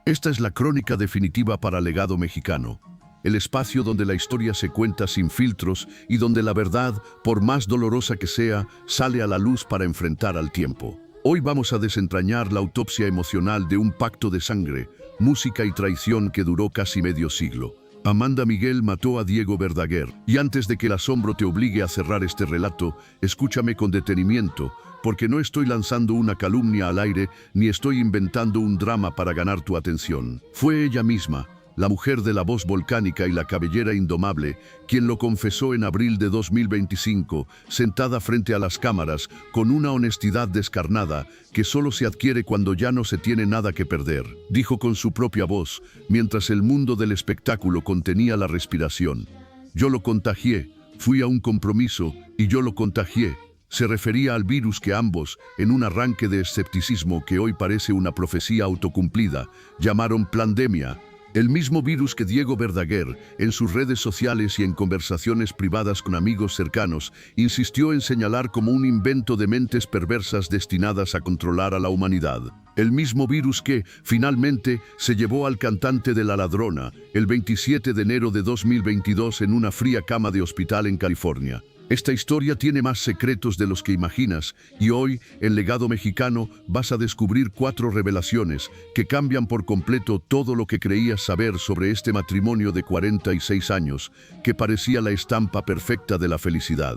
Esta es la crónica definitiva para Legado Mexicano, el espacio donde la historia se cuenta sin filtros y donde la verdad, por más dolorosa que sea, sale a la luz para enfrentar al tiempo. Hoy vamos a desentrañar la autopsia emocional de un pacto de sangre, música y traición que duró casi medio siglo. Amanda Miguel mató a Diego Verdaguer, y antes de que el asombro te obligue a cerrar este relato, escúchame con detenimiento, porque no estoy lanzando una calumnia al aire ni estoy inventando un drama para ganar tu atención. Fue ella misma, la mujer de la voz volcánica y la cabellera indomable, quien lo confesó en abril de 2025, sentada frente a las cámaras, con una honestidad descarnada que solo se adquiere cuando ya no se tiene nada que perder. Dijo con su propia voz, mientras el mundo del espectáculo contenía la respiración: "Yo lo contagié, fui a un compromiso y yo lo contagié". Se refería al virus que ambos, en un arranque de escepticismo que hoy parece una profecía autocumplida, llamaron pandemia. El mismo virus que Diego Verdaguer, en sus redes sociales y en conversaciones privadas con amigos cercanos, insistió en señalar como un invento de mentes perversas destinadas a controlar a la humanidad. El mismo virus que, finalmente, se llevó al cantante de La Ladrona, el 27 de enero de 2022 en una fría cama de hospital en California. Esta historia tiene más secretos de los que imaginas, y hoy, en Legado Mexicano, vas a descubrir 4 revelaciones que cambian por completo todo lo que creías saber sobre este matrimonio de 46 años, que parecía la estampa perfecta de la felicidad.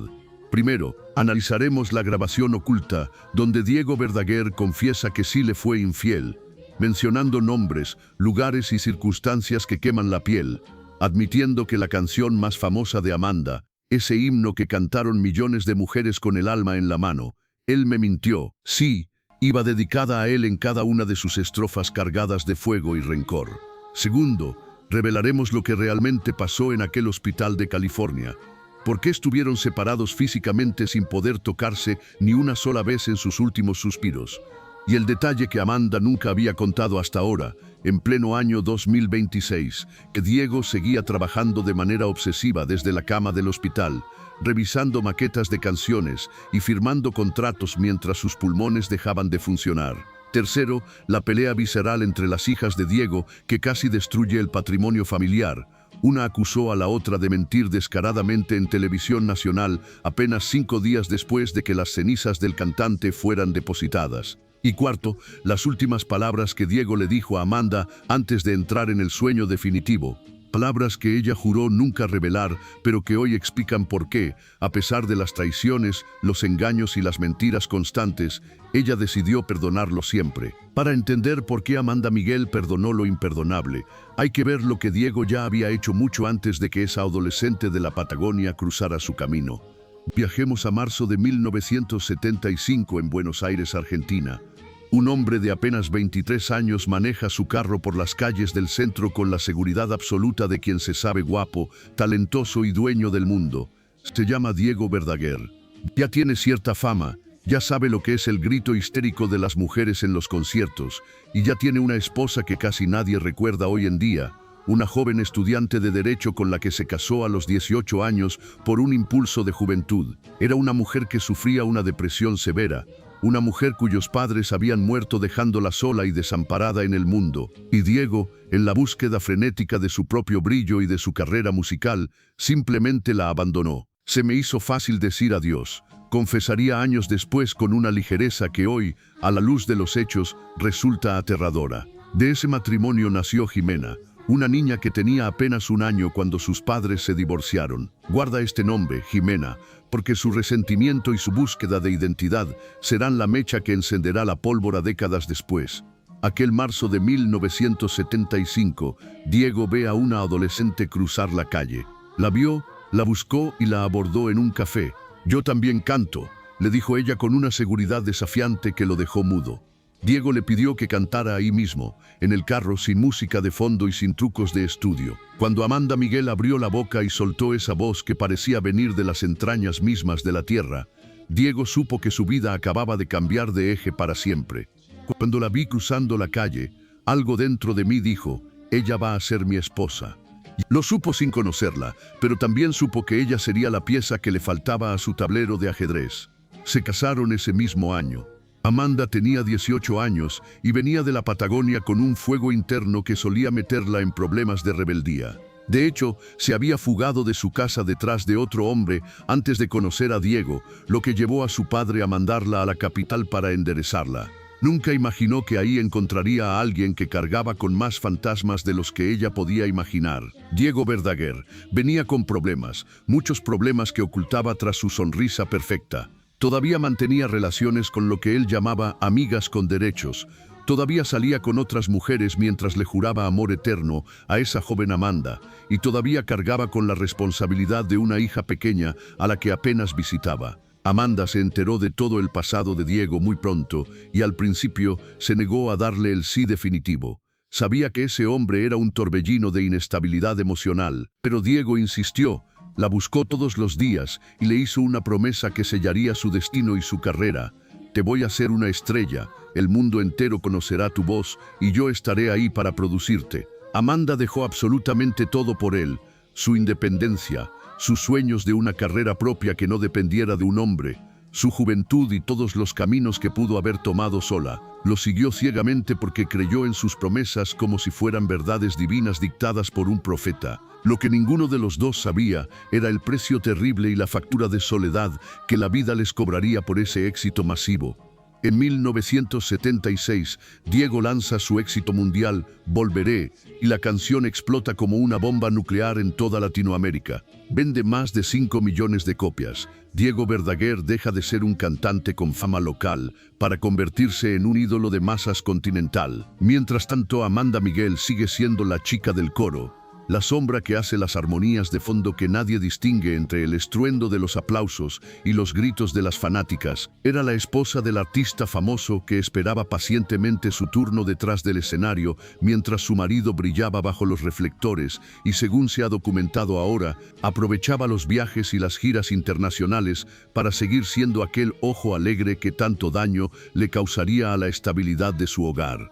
Primero, analizaremos la grabación oculta, donde Diego Verdaguer confiesa que sí le fue infiel, mencionando nombres, lugares y circunstancias que queman la piel, admitiendo que la canción más famosa de Amanda, ese himno que cantaron millones de mujeres con el alma en la mano, "Él me mintió", sí, iba dedicada a él en cada una de sus estrofas cargadas de fuego y rencor. Segundo, revelaremos lo que realmente pasó en aquel hospital de California. ¿Por qué estuvieron separados físicamente sin poder tocarse ni una sola vez en sus últimos suspiros? Y el detalle que Amanda nunca había contado hasta ahora, en pleno año 2026, que Diego seguía trabajando de manera obsesiva desde la cama del hospital, revisando maquetas de canciones y firmando contratos mientras sus pulmones dejaban de funcionar. Tercero, la pelea visceral entre las hijas de Diego que casi destruye el patrimonio familiar. Una acusó a la otra de mentir descaradamente en televisión nacional apenas 5 días después de que las cenizas del cantante fueran depositadas. Y cuarto, las últimas palabras que Diego le dijo a Amanda antes de entrar en el sueño definitivo. Palabras que ella juró nunca revelar, pero que hoy explican por qué, a pesar de las traiciones, los engaños y las mentiras constantes, ella decidió perdonarlo siempre. Para entender por qué Amanda Miguel perdonó lo imperdonable, hay que ver lo que Diego ya había hecho mucho antes de que esa adolescente de la Patagonia cruzara su camino. Viajemos a marzo de 1975 en Buenos Aires, Argentina. Un hombre de apenas 23 años maneja su carro por las calles del centro con la seguridad absoluta de quien se sabe guapo, talentoso y dueño del mundo. Se llama Diego Verdaguer. Ya tiene cierta fama, ya sabe lo que es el grito histérico de las mujeres en los conciertos, y ya tiene una esposa que casi nadie recuerda hoy en día, una joven estudiante de Derecho con la que se casó a los 18 años por un impulso de juventud. Era una mujer que sufría una depresión severa, una mujer cuyos padres habían muerto dejándola sola y desamparada en el mundo, y Diego, en la búsqueda frenética de su propio brillo y de su carrera musical, simplemente la abandonó. "Se me hizo fácil decir adiós", confesaría años después con una ligereza que hoy, a la luz de los hechos, resulta aterradora. De ese matrimonio nació Jimena, una niña que tenía apenas 1 año cuando sus padres se divorciaron. Guarda este nombre, Jimena, porque su resentimiento y su búsqueda de identidad serán la mecha que encenderá la pólvora décadas después. Aquel marzo de 1975, Diego ve a una adolescente cruzar la calle. La vio, la buscó y la abordó en un café. "Yo también canto", le dijo ella con una seguridad desafiante que lo dejó mudo. Diego le pidió que cantara ahí mismo, en el carro, sin música de fondo y sin trucos de estudio. Cuando Amanda Miguel abrió la boca y soltó esa voz que parecía venir de las entrañas mismas de la tierra, Diego supo que su vida acababa de cambiar de eje para siempre. Cuando la vi cruzando la calle, algo dentro de mí dijo: "Ella va a ser mi esposa". Lo supo sin conocerla, pero también supo que ella sería la pieza que le faltaba a su tablero de ajedrez. Se casaron ese mismo año. Amanda tenía 18 años y venía de la Patagonia con un fuego interno que solía meterla en problemas de rebeldía. De hecho, se había fugado de su casa detrás de otro hombre antes de conocer a Diego, lo que llevó a su padre a mandarla a la capital para enderezarla. Nunca imaginó que ahí encontraría a alguien que cargaba con más fantasmas de los que ella podía imaginar. Diego Verdaguer venía con problemas, muchos problemas que ocultaba tras su sonrisa perfecta. Todavía mantenía relaciones con lo que él llamaba amigas con derechos. Todavía salía con otras mujeres mientras le juraba amor eterno a esa joven Amanda, y todavía cargaba con la responsabilidad de una hija pequeña a la que apenas visitaba. Amanda se enteró de todo el pasado de Diego muy pronto y al principio se negó a darle el sí definitivo. Sabía que ese hombre era un torbellino de inestabilidad emocional, pero Diego insistió. La buscó todos los días y le hizo una promesa que sellaría su destino y su carrera. Te voy a hacer una estrella, el mundo entero conocerá tu voz y yo estaré ahí para producirte. Amanda dejó absolutamente todo por él, su independencia, sus sueños de una carrera propia que no dependiera de un hombre, su juventud y todos los caminos que pudo haber tomado sola. Lo siguió ciegamente porque creyó en sus promesas como si fueran verdades divinas dictadas por un profeta. Lo que ninguno de los dos sabía era el precio terrible y la factura de soledad que la vida les cobraría por ese éxito masivo. En 1976, Diego lanza su éxito mundial, Volveré, y la canción explota como una bomba nuclear en toda Latinoamérica. Vende más de 5 millones de copias. Diego Verdaguer deja de ser un cantante con fama local para convertirse en un ídolo de masas continental. Mientras tanto, Amanda Miguel sigue siendo la chica del coro, la sombra que hace las armonías de fondo que nadie distingue entre el estruendo de los aplausos y los gritos de las fanáticas. Era la esposa del artista famoso que esperaba pacientemente su turno detrás del escenario mientras su marido brillaba bajo los reflectores y, según se ha documentado ahora, aprovechaba los viajes y las giras internacionales para seguir siendo aquel ojo alegre que tanto daño le causaría a la estabilidad de su hogar.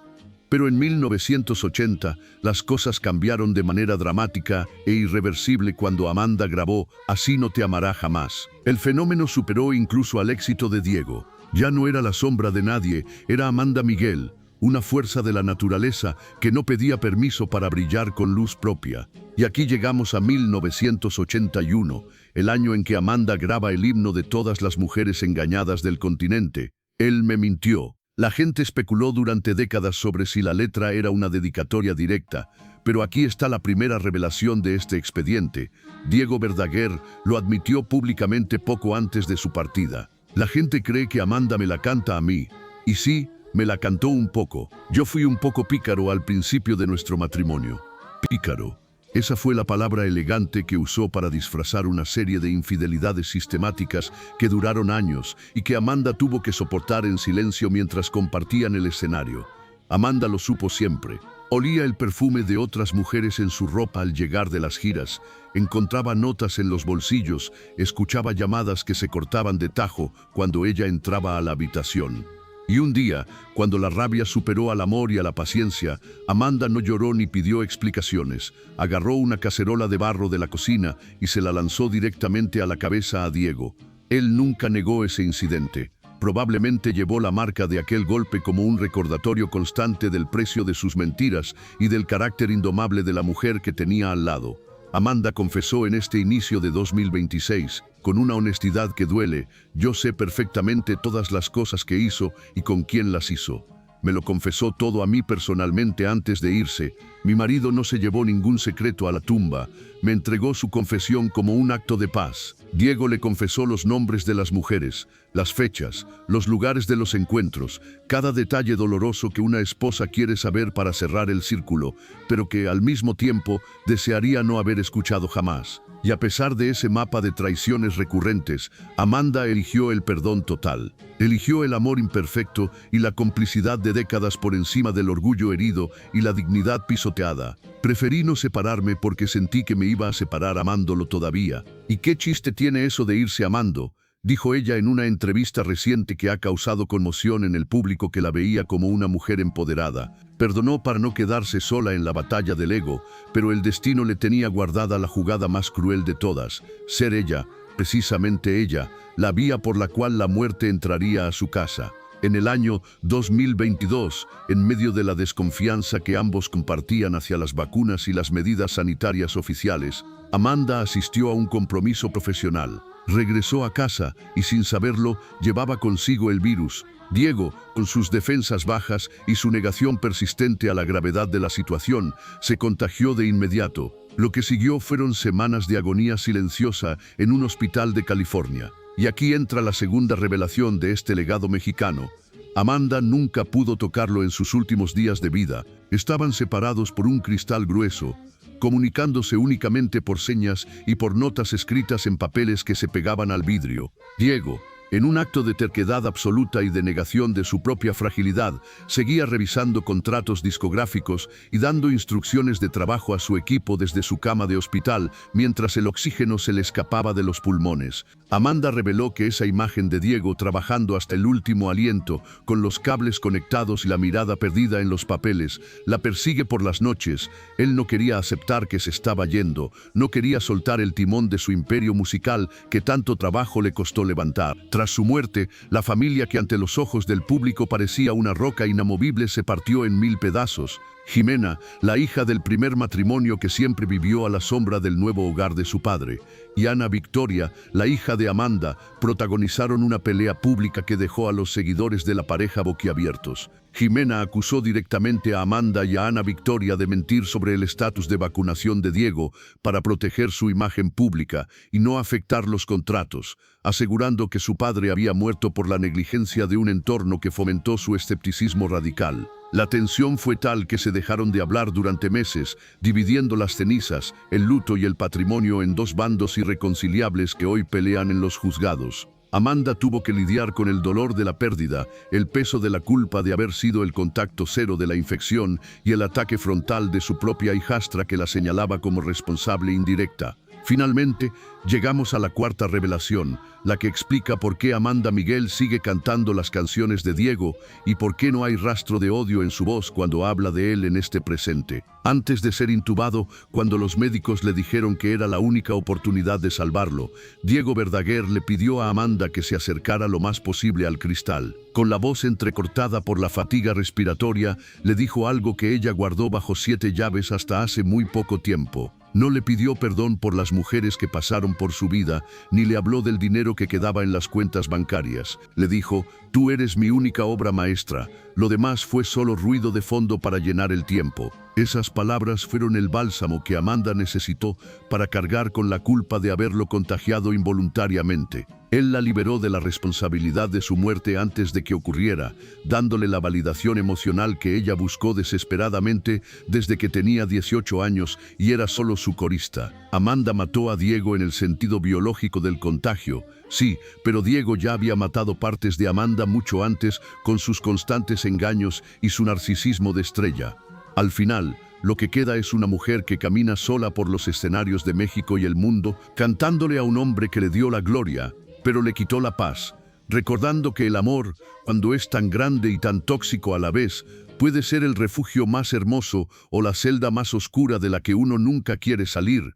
Pero en 1980 las cosas cambiaron de manera dramática e irreversible cuando Amanda grabó Así no te amará jamás. El fenómeno superó incluso al éxito de Diego. Ya no era la sombra de nadie, era Amanda Miguel, una fuerza de la naturaleza que no pedía permiso para brillar con luz propia. Y aquí llegamos a 1981, el año en que Amanda graba el himno de todas las mujeres engañadas del continente. Él me mintió. La gente especuló durante décadas sobre si la letra era una dedicatoria directa, pero aquí está la primera revelación de este expediente. Diego Verdaguer lo admitió públicamente poco antes de su partida. La gente cree que Amanda me la canta a mí, y sí, me la cantó un poco. Yo fui un poco pícaro al principio de nuestro matrimonio. Pícaro. Esa fue la palabra elegante que usó para disfrazar una serie de infidelidades sistemáticas que duraron años y que Amanda tuvo que soportar en silencio mientras compartían el escenario. Amanda lo supo siempre. Olía el perfume de otras mujeres en su ropa al llegar de las giras, encontraba notas en los bolsillos, escuchaba llamadas que se cortaban de tajo cuando ella entraba a la habitación. Y un día, cuando la rabia superó al amor y a la paciencia, Amanda no lloró ni pidió explicaciones. Agarró una cacerola de barro de la cocina y se la lanzó directamente a la cabeza a Diego. Él nunca negó ese incidente. Probablemente llevó la marca de aquel golpe como un recordatorio constante del precio de sus mentiras y del carácter indomable de la mujer que tenía al lado. Amanda confesó en este inicio de 2026, con una honestidad que duele: yo sé perfectamente todas las cosas que hizo y con quién las hizo. Me lo confesó todo a mí personalmente antes de irse. Mi marido no se llevó ningún secreto a la tumba. Me entregó su confesión como un acto de paz. Diego le confesó los nombres de las mujeres, las fechas, los lugares de los encuentros, cada detalle doloroso que una esposa quiere saber para cerrar el círculo, pero que al mismo tiempo desearía no haber escuchado jamás. Y a pesar de ese mapa de traiciones recurrentes, Amanda eligió el perdón total. Eligió el amor imperfecto y la complicidad de décadas por encima del orgullo herido y la dignidad pisoteada. Preferí no separarme porque sentí que me iba a separar amándolo todavía. ¿Y qué chiste tiene eso de irse amando?, dijo ella en una entrevista reciente que ha causado conmoción en el público que la veía como una mujer empoderada. Perdonó para no quedarse sola en la batalla del ego, pero el destino le tenía guardada la jugada más cruel de todas: ser ella, precisamente ella, la vía por la cual la muerte entraría a su casa. En el año 2022, en medio de la desconfianza que ambos compartían hacia las vacunas y las medidas sanitarias oficiales, Amanda asistió a un compromiso profesional. Regresó a casa y, sin saberlo, llevaba consigo el virus. Diego, con sus defensas bajas y su negación persistente a la gravedad de la situación, se contagió de inmediato. Lo que siguió fueron semanas de agonía silenciosa en un hospital de California. Y aquí entra la segunda revelación de este legado mexicano. Amanda nunca pudo tocarlo en sus últimos días de vida. Estaban separados por un cristal grueso, comunicándose únicamente por señas y por notas escritas en papeles que se pegaban al vidrio. Diego, en un acto de terquedad absoluta y de negación de su propia fragilidad, seguía revisando contratos discográficos y dando instrucciones de trabajo a su equipo desde su cama de hospital, mientras el oxígeno se le escapaba de los pulmones. Amanda reveló que esa imagen de Diego trabajando hasta el último aliento, con los cables conectados y la mirada perdida en los papeles, la persigue por las noches. Él no quería aceptar que se estaba yendo, no quería soltar el timón de su imperio musical que tanto trabajo le costó levantar. Tras su muerte, la familia que ante los ojos del público parecía una roca inamovible se partió en 1000 pedazos. Jimena, la hija del primer matrimonio que siempre vivió a la sombra del nuevo hogar de su padre, y Ana Victoria, la hija de Amanda, protagonizaron una pelea pública que dejó a los seguidores de la pareja boquiabiertos. Jimena acusó directamente a Amanda y a Ana Victoria de mentir sobre el estatus de vacunación de Diego para proteger su imagen pública y no afectar los contratos, asegurando que su padre había muerto por la negligencia de un entorno que fomentó su escepticismo radical. La tensión fue tal que se dejaron de hablar durante meses, dividiendo las cenizas, el luto y el patrimonio en dos bandos irreconciliables que hoy pelean en los juzgados. Amanda tuvo que lidiar con el dolor de la pérdida, el peso de la culpa de haber sido el contacto cero de la infección y el ataque frontal de su propia hijastra que la señalaba como responsable indirecta. Finalmente, llegamos a la cuarta revelación, la que explica por qué Amanda Miguel sigue cantando las canciones de Diego y por qué no hay rastro de odio en su voz cuando habla de él en este presente. Antes de ser intubado, cuando los médicos le dijeron que era la única oportunidad de salvarlo, Diego Verdaguer le pidió a Amanda que se acercara lo más posible al cristal. Con la voz entrecortada por la fatiga respiratoria, le dijo algo que ella guardó bajo 7 llaves hasta hace muy poco tiempo. No le pidió perdón por las mujeres que pasaron por su vida, ni le habló del dinero que quedaba en las cuentas bancarias. Le dijo: «Tú eres mi única obra maestra, lo demás fue solo ruido de fondo para llenar el tiempo». Esas palabras fueron el bálsamo que Amanda necesitó para cargar con la culpa de haberlo contagiado involuntariamente. Él la liberó de la responsabilidad de su muerte antes de que ocurriera, dándole la validación emocional que ella buscó desesperadamente desde que tenía 18 años y era solo su corista. Amanda mató a Diego en el sentido biológico del contagio, sí, pero Diego ya había matado partes de Amanda mucho antes con sus constantes engaños y su narcisismo de estrella. Al final, lo que queda es una mujer que camina sola por los escenarios de México y el mundo, cantándole a un hombre que le dio la gloria, pero le quitó la paz, recordando que el amor, cuando es tan grande y tan tóxico a la vez, puede ser el refugio más hermoso o la celda más oscura de la que uno nunca quiere salir.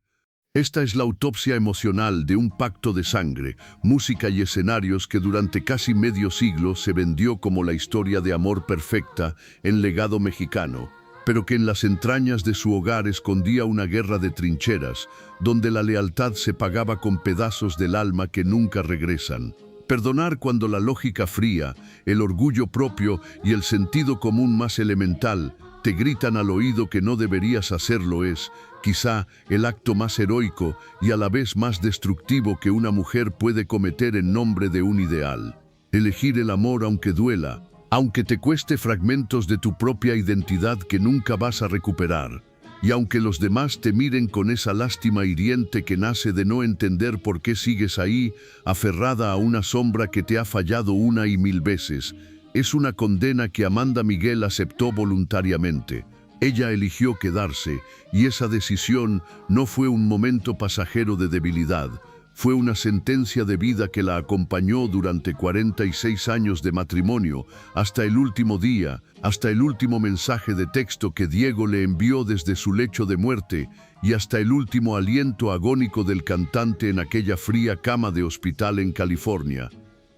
Esta es la autopsia emocional de un pacto de sangre, música y escenarios que durante casi medio siglo se vendió como la historia de amor perfecta en legado mexicano, pero que en las entrañas de su hogar escondía una guerra de trincheras, donde la lealtad se pagaba con pedazos del alma que nunca regresan. Perdonar cuando la lógica fría, el orgullo propio y el sentido común más elemental te gritan al oído que no deberías hacerlo es, quizá, el acto más heroico y a la vez más destructivo que una mujer puede cometer en nombre de un ideal. Elegir el amor aunque duela, aunque te cueste fragmentos de tu propia identidad que nunca vas a recuperar, y aunque los demás te miren con esa lástima hiriente que nace de no entender por qué sigues ahí, aferrada a una sombra que te ha fallado 1 y 1000 veces, es una condena que Amanda Miguel aceptó voluntariamente. Ella eligió quedarse, y esa decisión no fue un momento pasajero de debilidad. Fue una sentencia de vida que la acompañó durante 46 años de matrimonio, hasta el último día, hasta el último mensaje de texto que Diego le envió desde su lecho de muerte y hasta el último aliento agónico del cantante en aquella fría cama de hospital en California.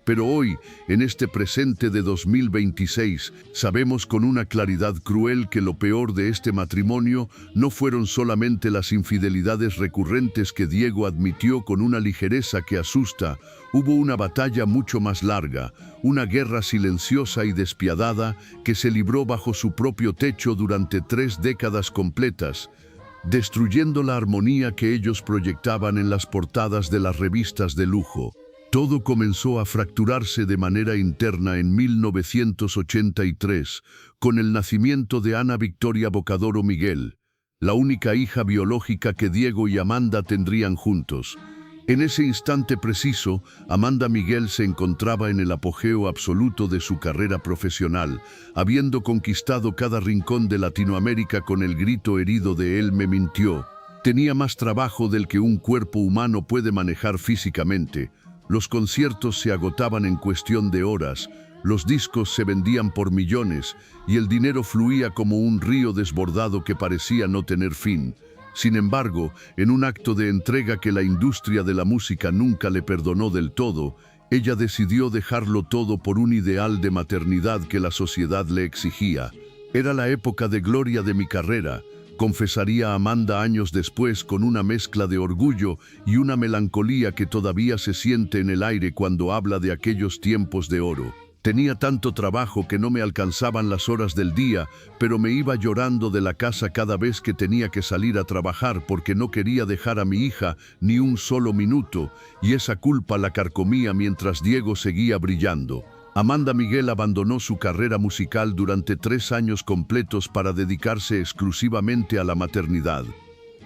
Pero hoy, en este presente de 2026, sabemos con una claridad cruel que lo peor de este matrimonio no fueron solamente las infidelidades recurrentes que Diego admitió con una ligereza que asusta. Hubo una batalla mucho más larga, una guerra silenciosa y despiadada que se libró bajo su propio techo durante 3 décadas completas, destruyendo la armonía que ellos proyectaban en las portadas de las revistas de lujo. Todo comenzó a fracturarse de manera interna en 1983, con el nacimiento de Ana Victoria Bocadoro Miguel, la única hija biológica que Diego y Amanda tendrían juntos. En ese instante preciso, Amanda Miguel se encontraba en el apogeo absoluto de su carrera profesional, habiendo conquistado cada rincón de Latinoamérica con el grito herido de "Él me mintió". Tenía más trabajo del que un cuerpo humano puede manejar físicamente. Los conciertos se agotaban en cuestión de horas, los discos se vendían por millones y el dinero fluía como un río desbordado que parecía no tener fin. Sin embargo, en un acto de entrega que la industria de la música nunca le perdonó del todo, ella decidió dejarlo todo por un ideal de maternidad que la sociedad le exigía. Era la época de gloria de mi carrera, confesaría Amanda años después con una mezcla de orgullo y una melancolía que todavía se siente en el aire cuando habla de aquellos tiempos de oro. Tenía tanto trabajo que no me alcanzaban las horas del día, pero me iba llorando de la casa cada vez que tenía que salir a trabajar porque no quería dejar a mi hija ni un solo minuto, y esa culpa la carcomía mientras Diego seguía brillando. Amanda Miguel abandonó su carrera musical durante 3 años completos para dedicarse exclusivamente a la maternidad.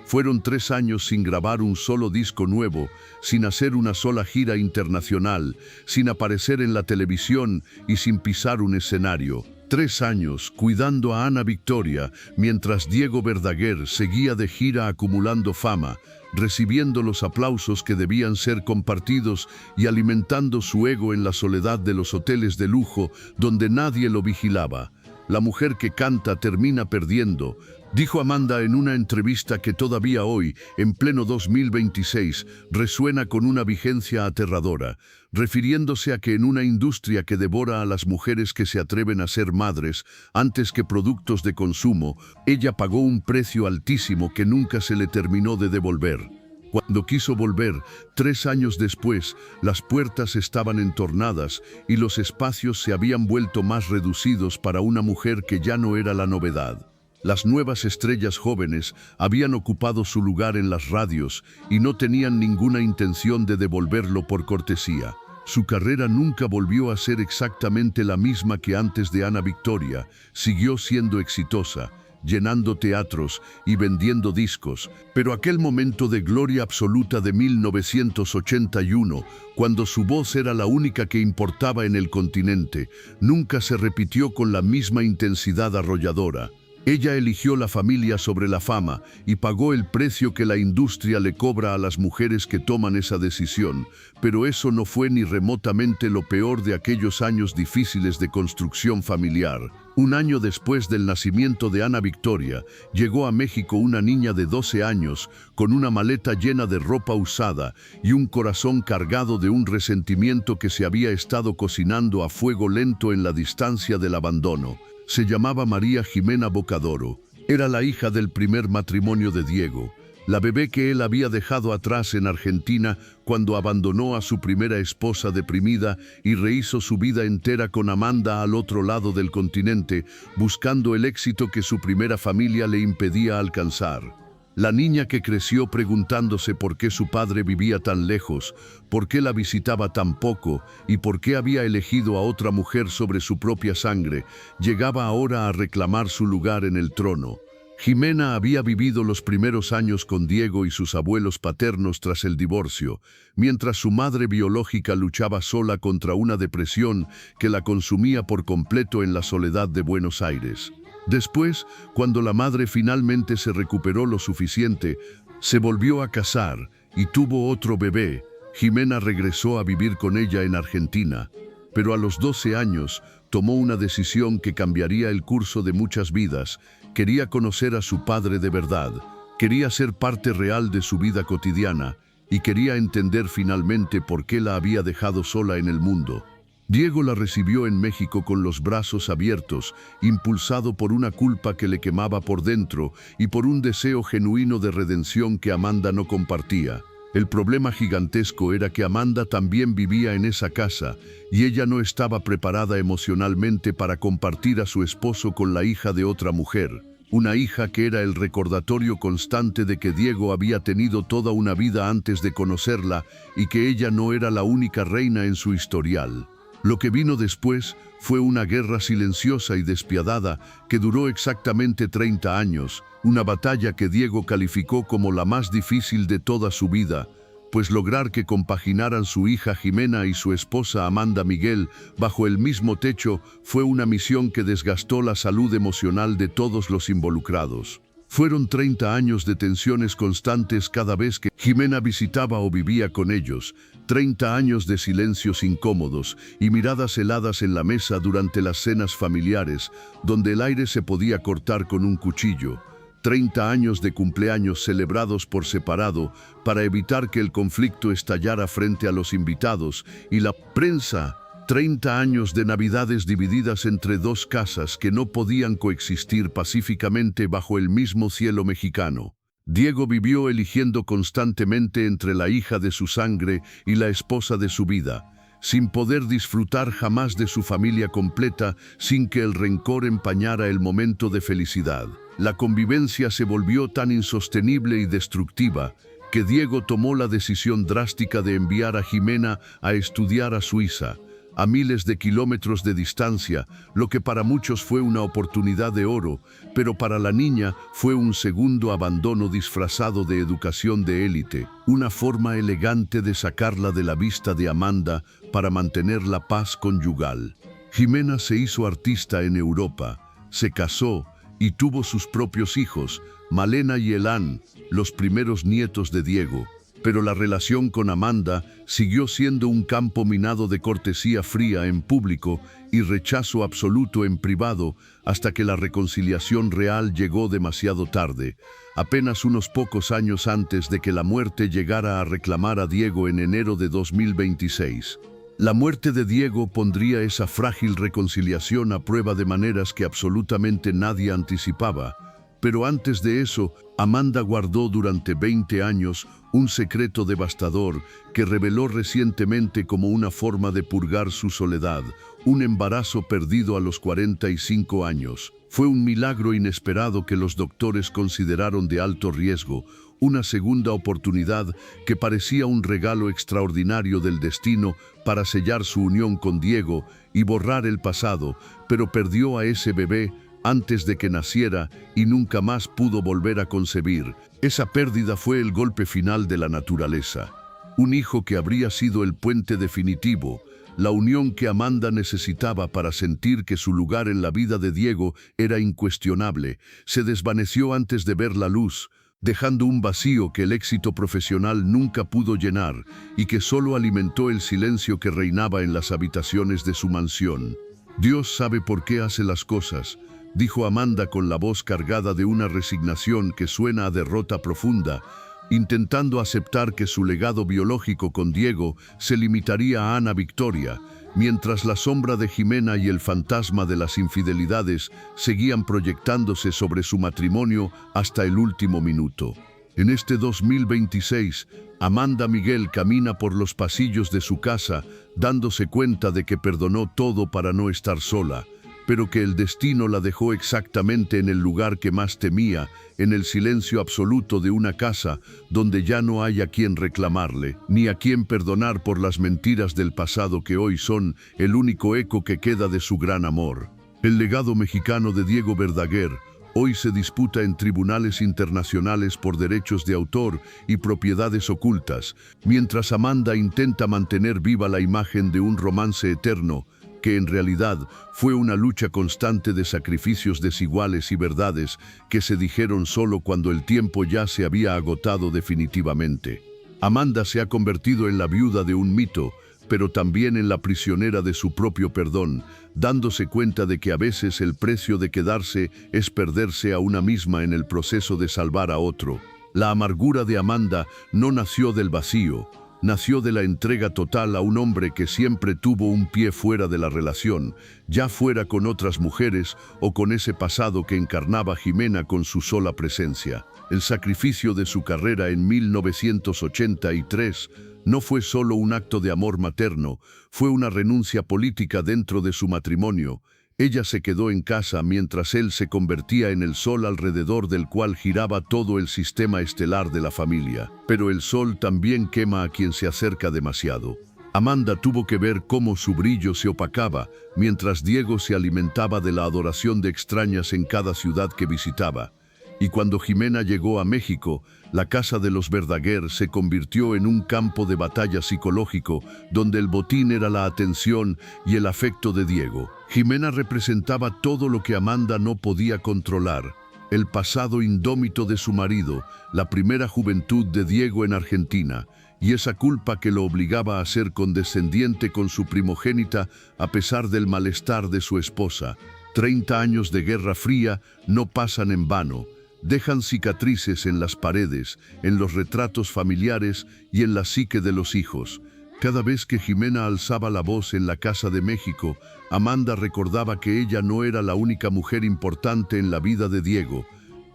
Fueron 3 años sin grabar un solo disco nuevo, sin hacer una sola gira internacional, sin aparecer en la televisión y sin pisar un escenario. 3 años cuidando a Ana Victoria, mientras Diego Verdaguer seguía de gira acumulando fama, recibiendo los aplausos que debían ser compartidos y alimentando su ego en la soledad de los hoteles de lujo donde nadie lo vigilaba. La mujer que canta termina perdiendo, dijo Amanda en una entrevista que todavía hoy, en pleno 2026, resuena con una vigencia aterradora, refiriéndose a que en una industria que devora a las mujeres que se atreven a ser madres antes que productos de consumo, ella pagó un precio altísimo que nunca se le terminó de devolver. Cuando quiso volver, 3 años después, las puertas estaban entornadas y los espacios se habían vuelto más reducidos para una mujer que ya no era la novedad. Las nuevas estrellas jóvenes habían ocupado su lugar en las radios y no tenían ninguna intención de devolverlo por cortesía. Su carrera nunca volvió a ser exactamente la misma que antes de Ana Victoria. Siguió siendo exitosa, llenando teatros y vendiendo discos, pero aquel momento de gloria absoluta de 1981, cuando su voz era la única que importaba en el continente, nunca se repitió con la misma intensidad arrolladora. Ella eligió la familia sobre la fama y pagó el precio que la industria le cobra a las mujeres que toman esa decisión, pero eso no fue ni remotamente lo peor de aquellos años difíciles de construcción familiar. Un año después del nacimiento de Ana Victoria, llegó a México una niña de 12 años con una maleta llena de ropa usada y un corazón cargado de un resentimiento que se había estado cocinando a fuego lento en la distancia del abandono. Se llamaba María Jimena Bocadoro. Era la hija del primer matrimonio de Diego, la bebé que él había dejado atrás en Argentina cuando abandonó a su primera esposa deprimida y rehizo su vida entera con Amanda al otro lado del continente, buscando el éxito que su primera familia le impedía alcanzar. La niña que creció preguntándose por qué su padre vivía tan lejos, por qué la visitaba tan poco y por qué había elegido a otra mujer sobre su propia sangre, llegaba ahora a reclamar su lugar en el trono. Jimena había vivido los primeros años con Diego y sus abuelos paternos tras el divorcio, mientras su madre biológica luchaba sola contra una depresión que la consumía por completo en la soledad de Buenos Aires. Después, cuando la madre finalmente se recuperó lo suficiente, se volvió a casar y tuvo otro bebé. Jimena regresó a vivir con ella en Argentina, pero a los 12 años tomó una decisión que cambiaría el curso de muchas vidas. Quería conocer a su padre de verdad, quería ser parte real de su vida cotidiana, y quería entender finalmente por qué la había dejado sola en el mundo. Diego la recibió en México con los brazos abiertos, impulsado por una culpa que le quemaba por dentro y por un deseo genuino de redención que Amanda no compartía. El problema gigantesco era que Amanda también vivía en esa casa y ella no estaba preparada emocionalmente para compartir a su esposo con la hija de otra mujer. Una hija que era el recordatorio constante de que Diego había tenido toda una vida antes de conocerla y que ella no era la única reina en su historial. Lo que vino después fue una guerra silenciosa y despiadada que duró exactamente 30 años, una batalla que Diego calificó como la más difícil de toda su vida, pues lograr que compaginaran su hija Jimena y su esposa Amanda Miguel bajo el mismo techo fue una misión que desgastó la salud emocional de todos los involucrados. Fueron 30 años de tensiones constantes cada vez que Jimena visitaba o vivía con ellos, 30 años de silencios incómodos y miradas heladas en la mesa durante las cenas familiares, donde el aire se podía cortar con un cuchillo, 30 años de cumpleaños celebrados por separado para evitar que el conflicto estallara frente a los invitados y la prensa. 30 años de navidades divididas entre dos casas que no podían coexistir pacíficamente bajo el mismo cielo mexicano. Diego vivió eligiendo constantemente entre la hija de su sangre y la esposa de su vida, sin poder disfrutar jamás de su familia completa, sin que el rencor empañara el momento de felicidad. La convivencia se volvió tan insostenible y destructiva que Diego tomó la decisión drástica de enviar a Jimena a estudiar a Suiza, a miles de kilómetros de distancia, lo que para muchos fue una oportunidad de oro, pero para la niña fue un segundo abandono disfrazado de educación de élite, una forma elegante de sacarla de la vista de Amanda para mantener la paz conyugal. Jimena se hizo artista en Europa, se casó y tuvo sus propios hijos, Malena y Elán, los primeros nietos de Diego. Pero la relación con Amanda siguió siendo un campo minado de cortesía fría en público y rechazo absoluto en privado hasta que la reconciliación real llegó demasiado tarde, apenas unos pocos años antes de que la muerte llegara a reclamar a Diego en enero de 2026. La muerte de Diego pondría esa frágil reconciliación a prueba de maneras que absolutamente nadie anticipaba. Pero antes de eso, Amanda guardó durante 20 años un secreto devastador que reveló recientemente como una forma de purgar su soledad, un embarazo perdido a los 45 años. Fue un milagro inesperado que los doctores consideraron de alto riesgo, una segunda oportunidad que parecía un regalo extraordinario del destino para sellar su unión con Diego y borrar el pasado, pero perdió a ese bebé antes de que naciera y nunca más pudo volver a concebir. Esa pérdida fue el golpe final de la naturaleza. Un hijo que habría sido el puente definitivo, la unión que Amanda necesitaba para sentir que su lugar en la vida de Diego era incuestionable, se desvaneció antes de ver la luz, dejando un vacío que el éxito profesional nunca pudo llenar y que solo alimentó el silencio que reinaba en las habitaciones de su mansión. Dios sabe por qué hace las cosas, dijo Amanda con la voz cargada de una resignación que suena a derrota profunda, intentando aceptar que su legado biológico con Diego se limitaría a Ana Victoria, mientras la sombra de Jimena y el fantasma de las infidelidades seguían proyectándose sobre su matrimonio hasta el último minuto. En este 2026, Amanda Miguel camina por los pasillos de su casa, dándose cuenta de que perdonó todo para no estar sola, pero que el destino la dejó exactamente en el lugar que más temía, en el silencio absoluto de una casa donde ya no hay a quien reclamarle, ni a quien perdonar por las mentiras del pasado que hoy son el único eco que queda de su gran amor. El legado mexicano de Diego Verdaguer hoy se disputa en tribunales internacionales por derechos de autor y propiedades ocultas, mientras Amanda intenta mantener viva la imagen de un romance eterno, que en realidad fue una lucha constante de sacrificios desiguales y verdades que se dijeron solo cuando el tiempo ya se había agotado definitivamente. Amanda se ha convertido en la viuda de un mito, pero también en la prisionera de su propio perdón, dándose cuenta de que a veces el precio de quedarse es perderse a una misma en el proceso de salvar a otro. La amargura de Amanda no nació del vacío, nació de la entrega total a un hombre que siempre tuvo un pie fuera de la relación, ya fuera con otras mujeres o con ese pasado que encarnaba Jimena con su sola presencia. El sacrificio de su carrera en 1983 no fue solo un acto de amor materno, fue una renuncia política dentro de su matrimonio. Ella se quedó en casa mientras él se convertía en el sol alrededor del cual giraba todo el sistema estelar de la familia. Pero el sol también quema a quien se acerca demasiado. Amanda tuvo que ver cómo su brillo se opacaba mientras Diego se alimentaba de la adoración de extrañas en cada ciudad que visitaba. Y cuando Jimena llegó a México, la casa de los Verdaguer se convirtió en un campo de batalla psicológico donde el botín era la atención y el afecto de Diego. Jimena representaba todo lo que Amanda no podía controlar: el pasado indómito de su marido, la primera juventud de Diego en Argentina, y esa culpa que lo obligaba a ser condescendiente con su primogénita a pesar del malestar de su esposa. 30 años de Guerra Fría no pasan en vano. Dejan cicatrices en las paredes, en los retratos familiares y en la psique de los hijos. Cada vez que Jimena alzaba la voz en la Casa de México, Amanda recordaba que ella no era la única mujer importante en la vida de Diego.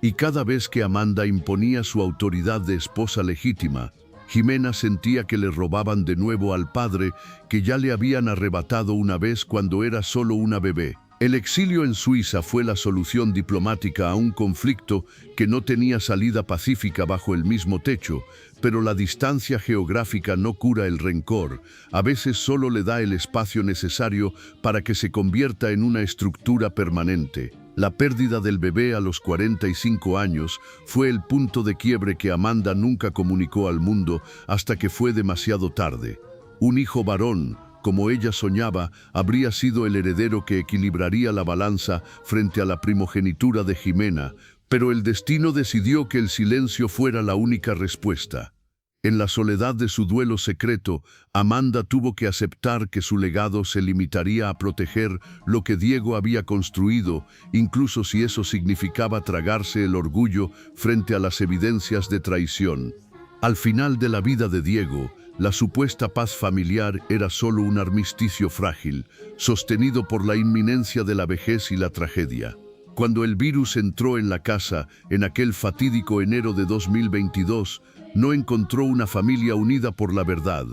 Y cada vez que Amanda imponía su autoridad de esposa legítima, Jimena sentía que le robaban de nuevo al padre que ya le habían arrebatado una vez cuando era solo una bebé. El exilio en Suiza fue la solución diplomática a un conflicto que no tenía salida pacífica bajo el mismo techo, pero la distancia geográfica no cura el rencor, a veces solo le da el espacio necesario para que se convierta en una estructura permanente. La pérdida del bebé a los 45 años fue el punto de quiebre que Amanda nunca comunicó al mundo hasta que fue demasiado tarde. Un hijo varón, como ella soñaba, habría sido el heredero que equilibraría la balanza frente a la primogenitura de Jimena, pero el destino decidió que el silencio fuera la única respuesta. En la soledad de su duelo secreto, Amanda tuvo que aceptar que su legado se limitaría a proteger lo que Diego había construido, incluso si eso significaba tragarse el orgullo frente a las evidencias de traición. Al final de la vida de Diego, la supuesta paz familiar era solo un armisticio frágil, sostenido por la inminencia de la vejez y la tragedia. Cuando el virus entró en la casa, en aquel fatídico enero de 2022, no encontró una familia unida por la verdad.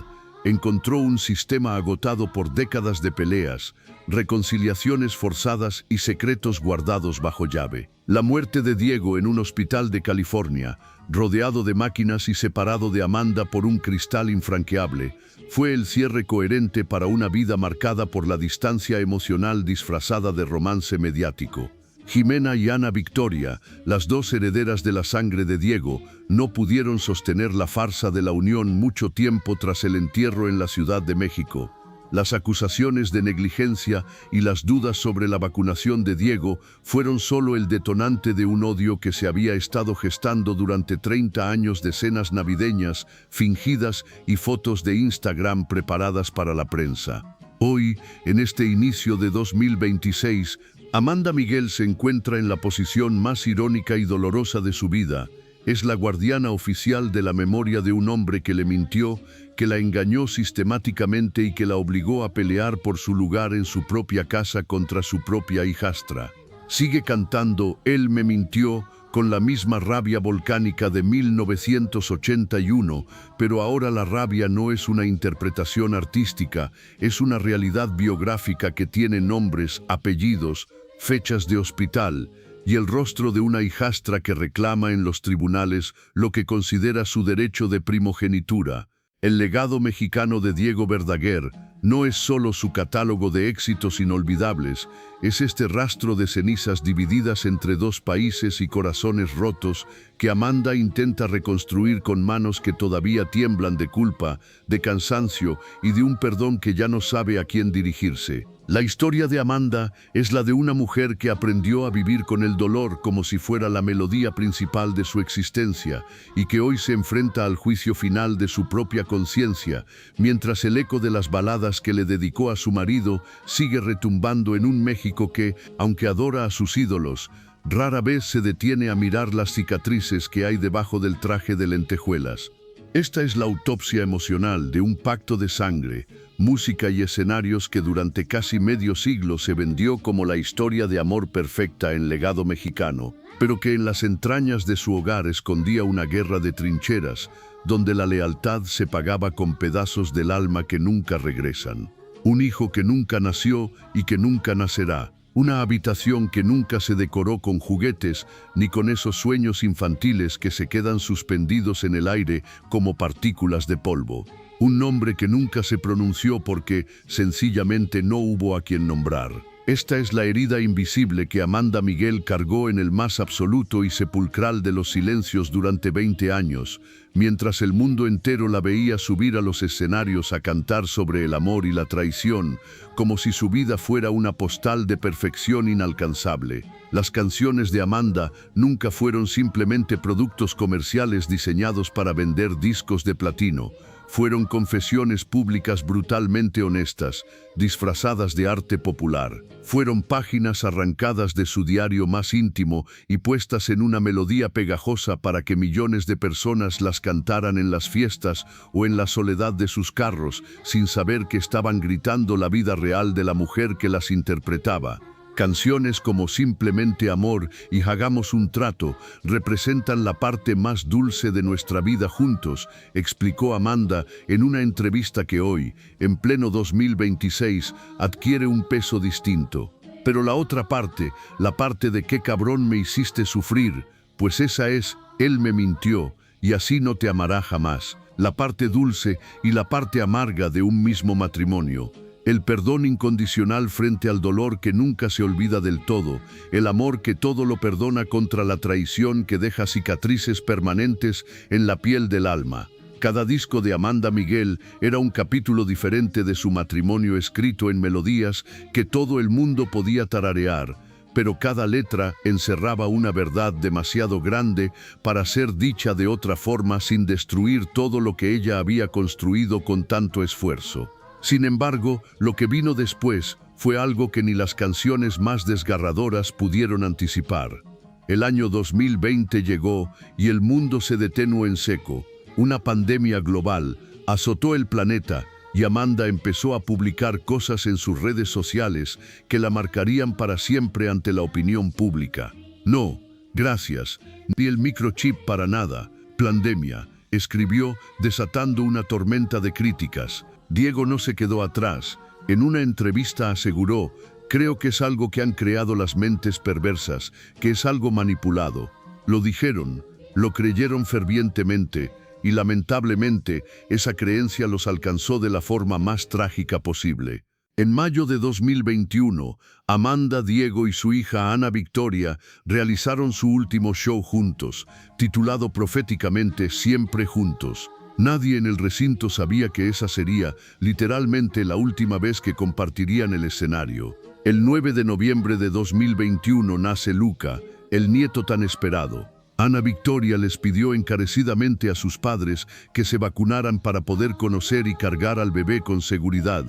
Encontró un sistema agotado por décadas de peleas, reconciliaciones forzadas y secretos guardados bajo llave. La muerte de Diego en un hospital de California, rodeado de máquinas y separado de Amanda por un cristal infranqueable, fue el cierre coherente para una vida marcada por la distancia emocional disfrazada de romance mediático. Jimena y Ana Victoria, las dos herederas de la sangre de Diego, no pudieron sostener la farsa de la unión mucho tiempo tras el entierro en la Ciudad de México. Las acusaciones de negligencia y las dudas sobre la vacunación de Diego fueron solo el detonante de un odio que se había estado gestando durante 30 años de cenas navideñas, fingidas y fotos de Instagram preparadas para la prensa. Hoy, en este inicio de 2026, Amanda Miguel se encuentra en la posición más irónica y dolorosa de su vida. Es la guardiana oficial de la memoria de un hombre que le mintió, que la engañó sistemáticamente y que la obligó a pelear por su lugar en su propia casa contra su propia hijastra. Sigue cantando "Él me mintió" con la misma rabia volcánica de 1981, pero ahora la rabia no es una interpretación artística, es una realidad biográfica que tiene nombres, apellidos, fechas de hospital y el rostro de una hijastra que reclama en los tribunales lo que considera su derecho de primogenitura. El legado mexicano de Diego Verdaguer no es solo su catálogo de éxitos inolvidables, es este rastro de cenizas divididas entre dos países y corazones rotos que Amanda intenta reconstruir con manos que todavía tiemblan de culpa, de cansancio y de un perdón que ya no sabe a quién dirigirse. La historia de Amanda es la de una mujer que aprendió a vivir con el dolor como si fuera la melodía principal de su existencia y que hoy se enfrenta al juicio final de su propia conciencia, mientras el eco de las baladas que le dedicó a su marido sigue retumbando en un México que, aunque adora a sus ídolos, Rara vez se detiene a mirar las cicatrices que hay debajo del traje de lentejuelas. Esta es la autopsia emocional de un pacto de sangre, música y escenarios que durante casi medio siglo se vendió como la historia de amor perfecta en legado mexicano, pero que en las entrañas de su hogar escondía una guerra de trincheras, donde la lealtad se pagaba con pedazos del alma que nunca regresan. Un hijo que nunca nació y que nunca nacerá. Una habitación que nunca se decoró con juguetes ni con esos sueños infantiles que se quedan suspendidos en el aire como partículas de polvo. Un nombre que nunca se pronunció porque sencillamente no hubo a quien nombrar. Esta es la herida invisible que Amanda Miguel cargó en el más absoluto y sepulcral de los silencios durante 20 años, mientras el mundo entero la veía subir a los escenarios a cantar sobre el amor y la traición, como si su vida fuera una postal de perfección inalcanzable. Las canciones de Amanda nunca fueron simplemente productos comerciales diseñados para vender discos de platino. Fueron confesiones públicas brutalmente honestas, disfrazadas de arte popular. Fueron páginas arrancadas de su diario más íntimo y puestas en una melodía pegajosa para que millones de personas las cantaran en las fiestas o en la soledad de sus carros, sin saber que estaban gritando la vida real de la mujer que las interpretaba. Canciones como Simplemente Amor y Hagamos un Trato representan la parte más dulce de nuestra vida juntos, explicó Amanda en una entrevista que hoy, en pleno 2026, adquiere un peso distinto. Pero la otra parte, la parte de qué cabrón me hiciste sufrir, pues esa es, él me mintió y así no te amará jamás. La parte dulce y la parte amarga de un mismo matrimonio. El perdón incondicional frente al dolor que nunca se olvida del todo, el amor que todo lo perdona contra la traición que deja cicatrices permanentes en la piel del alma. Cada disco de Amanda Miguel era un capítulo diferente de su matrimonio escrito en melodías que todo el mundo podía tararear, pero cada letra encerraba una verdad demasiado grande para ser dicha de otra forma sin destruir todo lo que ella había construido con tanto esfuerzo. Sin embargo, lo que vino después fue algo que ni las canciones más desgarradoras pudieron anticipar. El año 2020 llegó y el mundo se detuvo en seco. Una pandemia global azotó el planeta y Amanda empezó a publicar cosas en sus redes sociales que la marcarían para siempre ante la opinión pública. No, gracias, ni el microchip para nada. Pandemia, escribió, desatando una tormenta de críticas. Diego no se quedó atrás. En una entrevista aseguró, creo que es algo que han creado las mentes perversas, que es algo manipulado. Lo dijeron, lo creyeron fervientemente y lamentablemente esa creencia los alcanzó de la forma más trágica posible. En mayo de 2021, Amanda, Diego y su hija Ana Victoria realizaron su último show juntos, titulado proféticamente Siempre Juntos. Nadie en el recinto sabía que esa sería, literalmente, la última vez que compartirían el escenario. El 9 de noviembre de 2021 nace Luca, el nieto tan esperado. Ana Victoria les pidió encarecidamente a sus padres que se vacunaran para poder conocer y cargar al bebé con seguridad,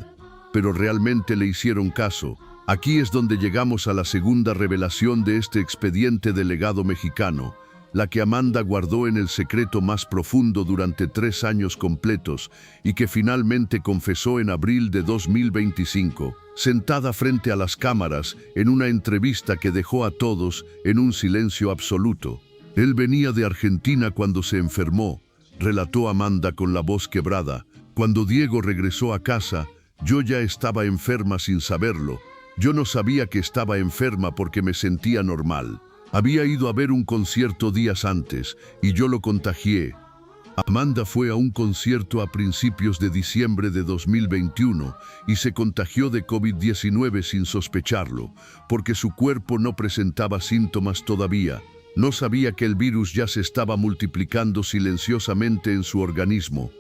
pero realmente le hicieron caso. Aquí es donde llegamos a la segunda revelación de este expediente del legado mexicano, la que Amanda guardó en el secreto más profundo durante 3 años completos y que finalmente confesó en abril de 2025, sentada frente a las cámaras en una entrevista que dejó a todos en un silencio absoluto. Él venía de Argentina cuando se enfermó, relató Amanda con la voz quebrada. Cuando Diego regresó a casa, yo ya estaba enferma sin saberlo. Yo no sabía que estaba enferma porque me sentía normal. Había ido a ver un concierto días antes y yo lo contagié. Amanda fue a un concierto a principios de diciembre de 2021 y se contagió de COVID-19 sin sospecharlo, porque su cuerpo no presentaba síntomas todavía. No sabía que el virus ya se estaba multiplicando silenciosamente en su organismo.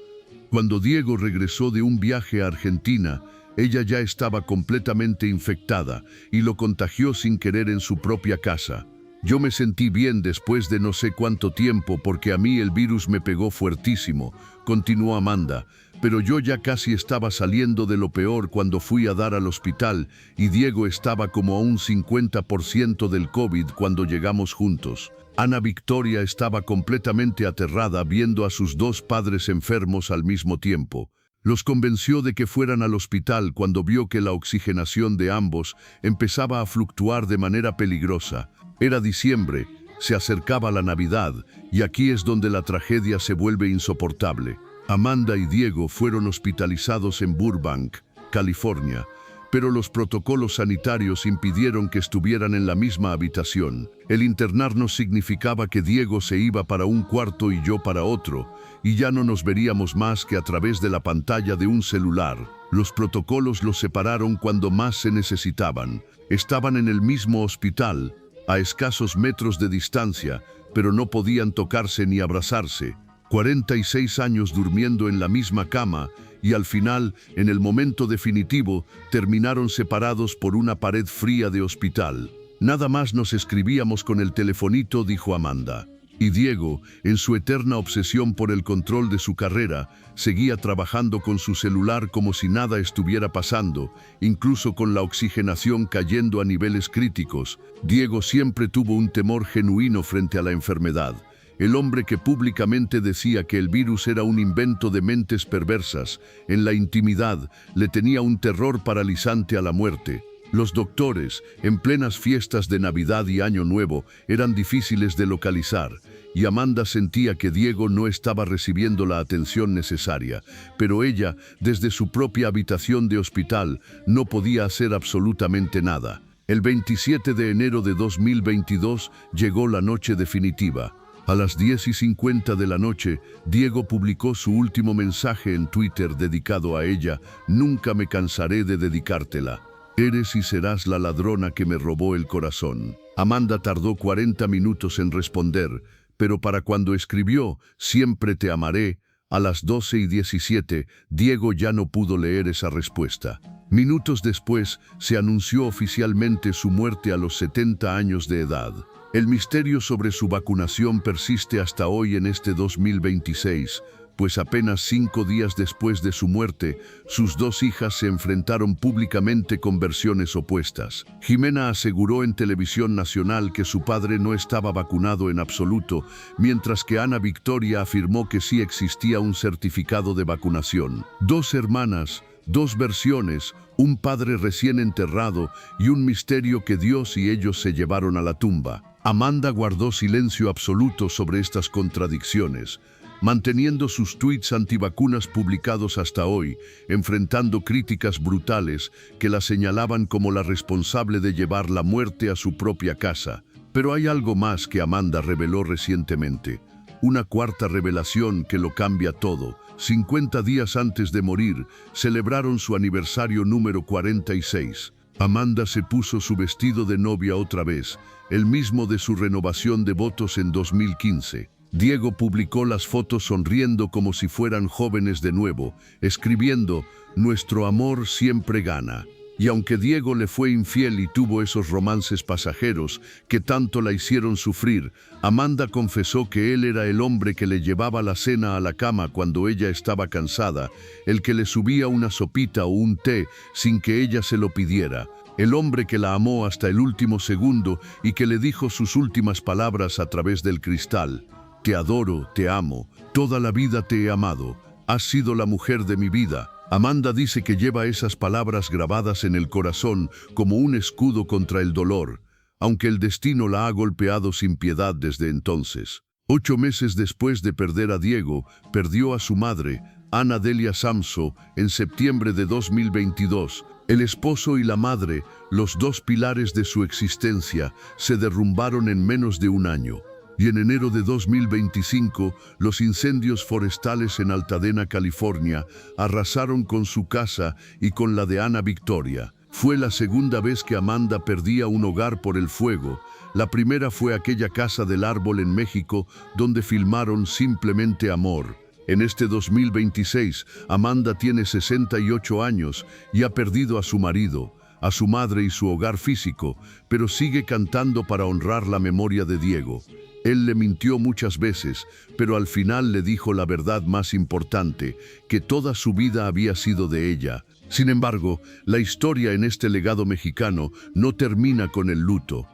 Cuando Diego regresó de un viaje a Argentina, ella ya estaba completamente infectada y lo contagió sin querer en su propia casa. Yo me sentí bien después de no sé cuánto tiempo porque a mí el virus me pegó fuertísimo, continuó Amanda, pero yo ya casi estaba saliendo de lo peor cuando fui a dar al hospital y Diego estaba como a un 50% del COVID cuando llegamos juntos. Ana Victoria estaba completamente aterrada viendo a sus dos padres enfermos al mismo tiempo. Los convenció de que fueran al hospital cuando vio que la oxigenación de ambos empezaba a fluctuar de manera peligrosa. Era diciembre, se acercaba la Navidad y aquí es donde la tragedia se vuelve insoportable. Amanda y Diego fueron hospitalizados en Burbank, California, pero los protocolos sanitarios impidieron que estuvieran en la misma habitación. El internarnos significaba que Diego se iba para un cuarto y yo para otro, y ya no nos veríamos más que a través de la pantalla de un celular. Los protocolos los separaron cuando más se necesitaban. Estaban en el mismo hospital, a escasos metros de distancia, pero no podían tocarse ni abrazarse. 46 años durmiendo en la misma cama y al final, en el momento definitivo, terminaron separados por una pared fría de hospital. Nada más nos escribíamos con el telefonito, dijo Amanda. Y Diego, en su eterna obsesión por el control de su carrera, seguía trabajando con su celular como si nada estuviera pasando, incluso con la oxigenación cayendo a niveles críticos. Diego siempre tuvo un temor genuino frente a la enfermedad. El hombre que públicamente decía que el virus era un invento de mentes perversas, en la intimidad le tenía un terror paralizante a la muerte. Los doctores, en plenas fiestas de Navidad y Año Nuevo, eran difíciles de localizar, y Amanda sentía que Diego no estaba recibiendo la atención necesaria, pero ella, desde su propia habitación de hospital, no podía hacer absolutamente nada. El 27 de enero de 2022 llegó la noche definitiva. A las 10:50 de la noche, Diego publicó su último mensaje en Twitter dedicado a ella: «Nunca me cansaré de dedicártela. Eres y serás la ladrona que me robó el corazón». Amanda tardó 40 minutos en responder, pero para cuando escribió «Siempre te amaré», a las 12:17, Diego ya no pudo leer esa respuesta. Minutos después, se anunció oficialmente su muerte a los 70 años de edad. El misterio sobre su vacunación persiste hasta hoy en este 2026, pues apenas 5 días después de su muerte, sus dos hijas se enfrentaron públicamente con versiones opuestas. Jimena aseguró en Televisión Nacional que su padre no estaba vacunado en absoluto, mientras que Ana Victoria afirmó que sí existía un certificado de vacunación. Dos hermanas, dos versiones, un padre recién enterrado y un misterio que Dios y ellos se llevaron a la tumba. Amanda guardó silencio absoluto sobre estas contradicciones, manteniendo sus tweets antivacunas publicados hasta hoy, enfrentando críticas brutales que la señalaban como la responsable de llevar la muerte a su propia casa. Pero hay algo más que Amanda reveló recientemente, una cuarta revelación que lo cambia todo. 50 días antes de morir, celebraron su aniversario número 46. Amanda se puso su vestido de novia otra vez, el mismo de su renovación de votos en 2015. Diego publicó las fotos sonriendo como si fueran jóvenes de nuevo, escribiendo: «Nuestro amor siempre gana». Y aunque Diego le fue infiel y tuvo esos romances pasajeros que tanto la hicieron sufrir, Amanda confesó que él era el hombre que le llevaba la cena a la cama cuando ella estaba cansada, el que le subía una sopita o un té sin que ella se lo pidiera, el hombre que la amó hasta el último segundo y que le dijo sus últimas palabras a través del cristal: «Te adoro, te amo, toda la vida te he amado, has sido la mujer de mi vida». Amanda dice que lleva esas palabras grabadas en el corazón como un escudo contra el dolor, aunque el destino la ha golpeado sin piedad desde entonces. 8 meses después de perder a Diego, perdió a su madre, Ana Delia Samso, en septiembre de 2022. El esposo y la madre, los dos pilares de su existencia, se derrumbaron en menos de un año. Y en enero de 2025, los incendios forestales en Altadena, California, arrasaron con su casa y con la de Ana Victoria. Fue la segunda vez que Amanda perdía un hogar por el fuego. La primera fue aquella casa del árbol en México, donde filmaron Simplemente Amor. En este 2026, Amanda tiene 68 años y ha perdido a su marido, a su madre y su hogar físico, pero sigue cantando para honrar la memoria de Diego. Él le mintió muchas veces, pero al final le dijo la verdad más importante, que toda su vida había sido de ella. Sin embargo, la historia en este legado mexicano no termina con el luto.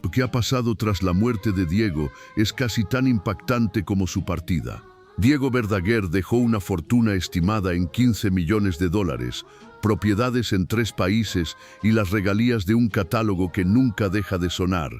Lo que ha pasado tras la muerte de Diego es casi tan impactante como su partida. Diego Verdaguer dejó una fortuna estimada en $15 millones, propiedades en 3 países y las regalías de un catálogo que nunca deja de sonar.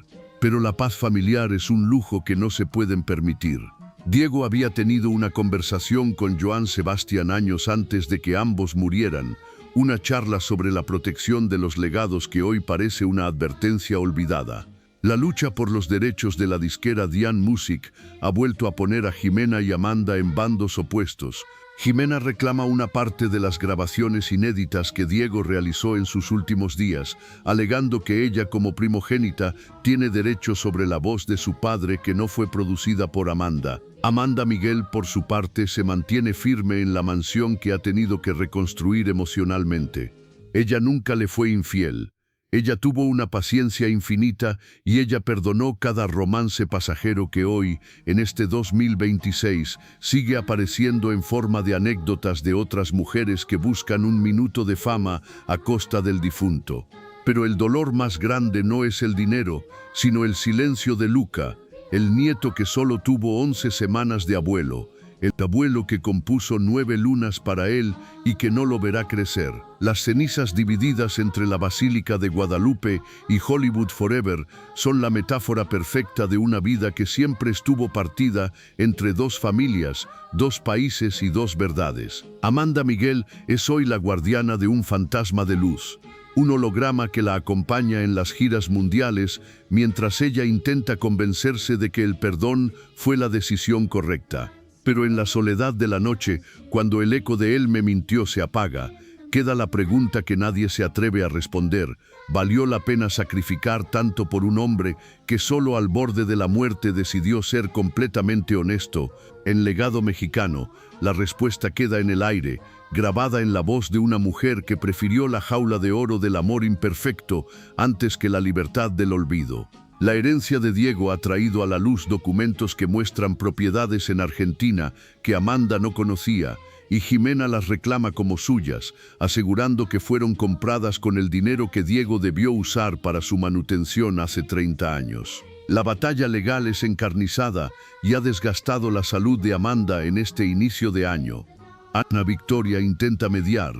Pero la paz familiar es un lujo que no se pueden permitir. Diego había tenido una conversación con Joan Sebastián años antes de que ambos murieran, una charla sobre la protección de los legados que hoy parece una advertencia olvidada. La lucha por los derechos de la disquera Diane Music ha vuelto a poner a Ximena y Amanda en bandos opuestos. Ximena reclama una parte de las grabaciones inéditas que Diego realizó en sus últimos días, alegando que ella como primogénita tiene derecho sobre la voz de su padre que no fue producida por Amanda. Amanda Miguel, por su parte, se mantiene firme en la mansión que ha tenido que reconstruir emocionalmente. Ella nunca le fue infiel. Ella tuvo una paciencia infinita y ella perdonó cada romance pasajero que hoy, en este 2026, sigue apareciendo en forma de anécdotas de otras mujeres que buscan un minuto de fama a costa del difunto. Pero el dolor más grande no es el dinero, sino el silencio de Luca, el nieto que solo tuvo 11 semanas de abuelo, el abuelo que compuso 9 lunas para él y que no lo verá crecer. Las cenizas divididas entre la Basílica de Guadalupe y Hollywood Forever son la metáfora perfecta de una vida que siempre estuvo partida entre 2 familias, 2 países y 2 verdades. Amanda Miguel es hoy la guardiana de un fantasma de luz, un holograma que la acompaña en las giras mundiales mientras ella intenta convencerse de que el perdón fue la decisión correcta. Pero en la soledad de la noche, cuando el eco de él me mintió se apaga, queda la pregunta que nadie se atreve a responder: ¿valió la pena sacrificar tanto por un hombre que solo al borde de la muerte decidió ser completamente honesto? En Legado Mexicano, la respuesta queda en el aire, grabada en la voz de una mujer que prefirió la jaula de oro del amor imperfecto antes que la libertad del olvido. La herencia de Diego ha traído a la luz documentos que muestran propiedades en Argentina que Amanda no conocía, y Ximena las reclama como suyas, asegurando que fueron compradas con el dinero que Diego debió usar para su manutención hace 30 años. La batalla legal es encarnizada y ha desgastado la salud de Amanda en este inicio de año. Ana Victoria intenta mediar,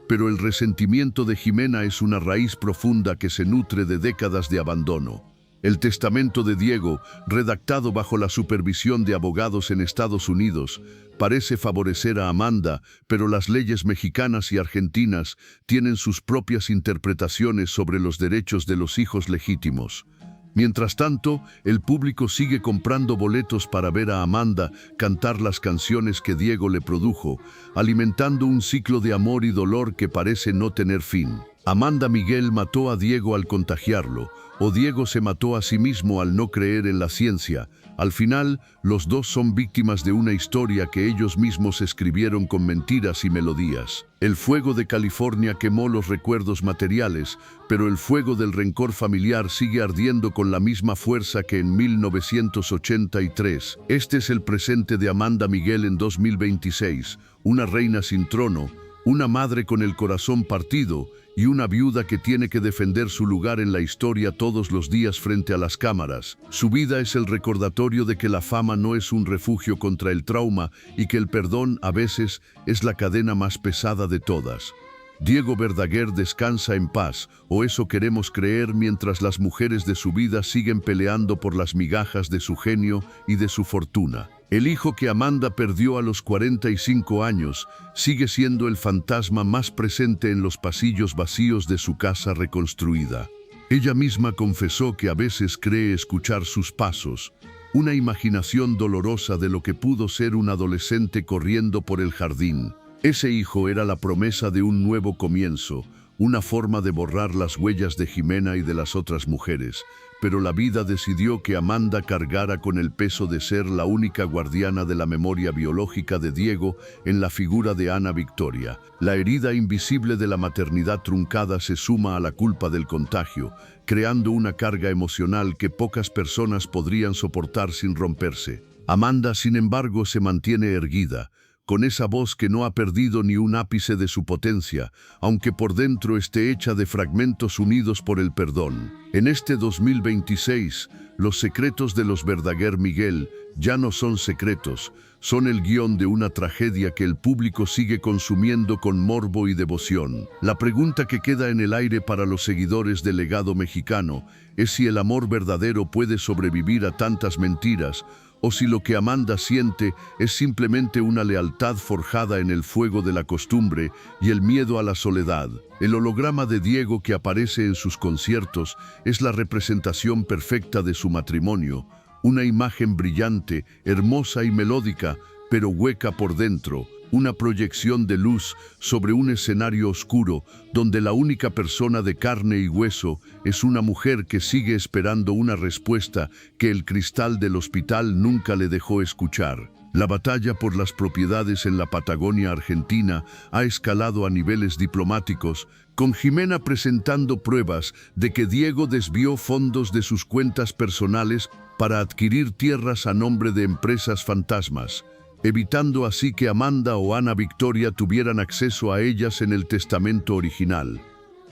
pero el resentimiento de Ximena es una raíz profunda que se nutre de décadas de abandono. El testamento de Diego, redactado bajo la supervisión de abogados en Estados Unidos, parece favorecer a Amanda, pero las leyes mexicanas y argentinas tienen sus propias interpretaciones sobre los derechos de los hijos legítimos. Mientras tanto, el público sigue comprando boletos para ver a Amanda cantar las canciones que Diego le produjo, alimentando un ciclo de amor y dolor que parece no tener fin. Amanda Miguel mató a Diego al contagiarlo, o Diego se mató a sí mismo al no creer en la ciencia. Al final, los dos son víctimas de una historia que ellos mismos escribieron con mentiras y melodías. El fuego de California quemó los recuerdos materiales, pero el fuego del rencor familiar sigue ardiendo con la misma fuerza que en 1983. Este es el presente de Amanda Miguel en 2026, una reina sin trono, una madre con el corazón partido y una viuda que tiene que defender su lugar en la historia todos los días frente a las cámaras. Su vida es el recordatorio de que la fama no es un refugio contra el trauma y que el perdón a veces es la cadena más pesada de todas. Diego Verdaguer descansa en paz, o eso queremos creer, mientras las mujeres de su vida siguen peleando por las migajas de su genio y de su fortuna. El hijo que Amanda perdió a los 45 años sigue siendo el fantasma más presente en los pasillos vacíos de su casa reconstruida. Ella misma confesó que a veces cree escuchar sus pasos, una imaginación dolorosa de lo que pudo ser un adolescente corriendo por el jardín. Ese hijo era la promesa de un nuevo comienzo, una forma de borrar las huellas de Jimena y de las otras mujeres, pero la vida decidió que Amanda cargara con el peso de ser la única guardiana de la memoria biológica de Diego en la figura de Ana Victoria. La herida invisible de la maternidad truncada se suma a la culpa del contagio, creando una carga emocional que pocas personas podrían soportar sin romperse. Amanda, sin embargo, se mantiene erguida, con esa voz que no ha perdido ni un ápice de su potencia, aunque por dentro esté hecha de fragmentos unidos por el perdón. En este 2026, los secretos de los Verdaguer Miguel ya no son secretos, son el guión de una tragedia que el público sigue consumiendo con morbo y devoción. La pregunta que queda en el aire para los seguidores del legado mexicano es si el amor verdadero puede sobrevivir a tantas mentiras, o si lo que Amanda siente es simplemente una lealtad forjada en el fuego de la costumbre y el miedo a la soledad. El holograma de Diego que aparece en sus conciertos es la representación perfecta de su matrimonio, una imagen brillante, hermosa y melódica, pero hueca por dentro, una proyección de luz sobre un escenario oscuro donde la única persona de carne y hueso es una mujer que sigue esperando una respuesta que el cristal del hospital nunca le dejó escuchar. La batalla por las propiedades en la Patagonia Argentina ha escalado a niveles diplomáticos, con Jimena presentando pruebas de que Diego desvió fondos de sus cuentas personales para adquirir tierras a nombre de empresas fantasmas, evitando así que Amanda o Ana Victoria tuvieran acceso a ellas en el testamento original.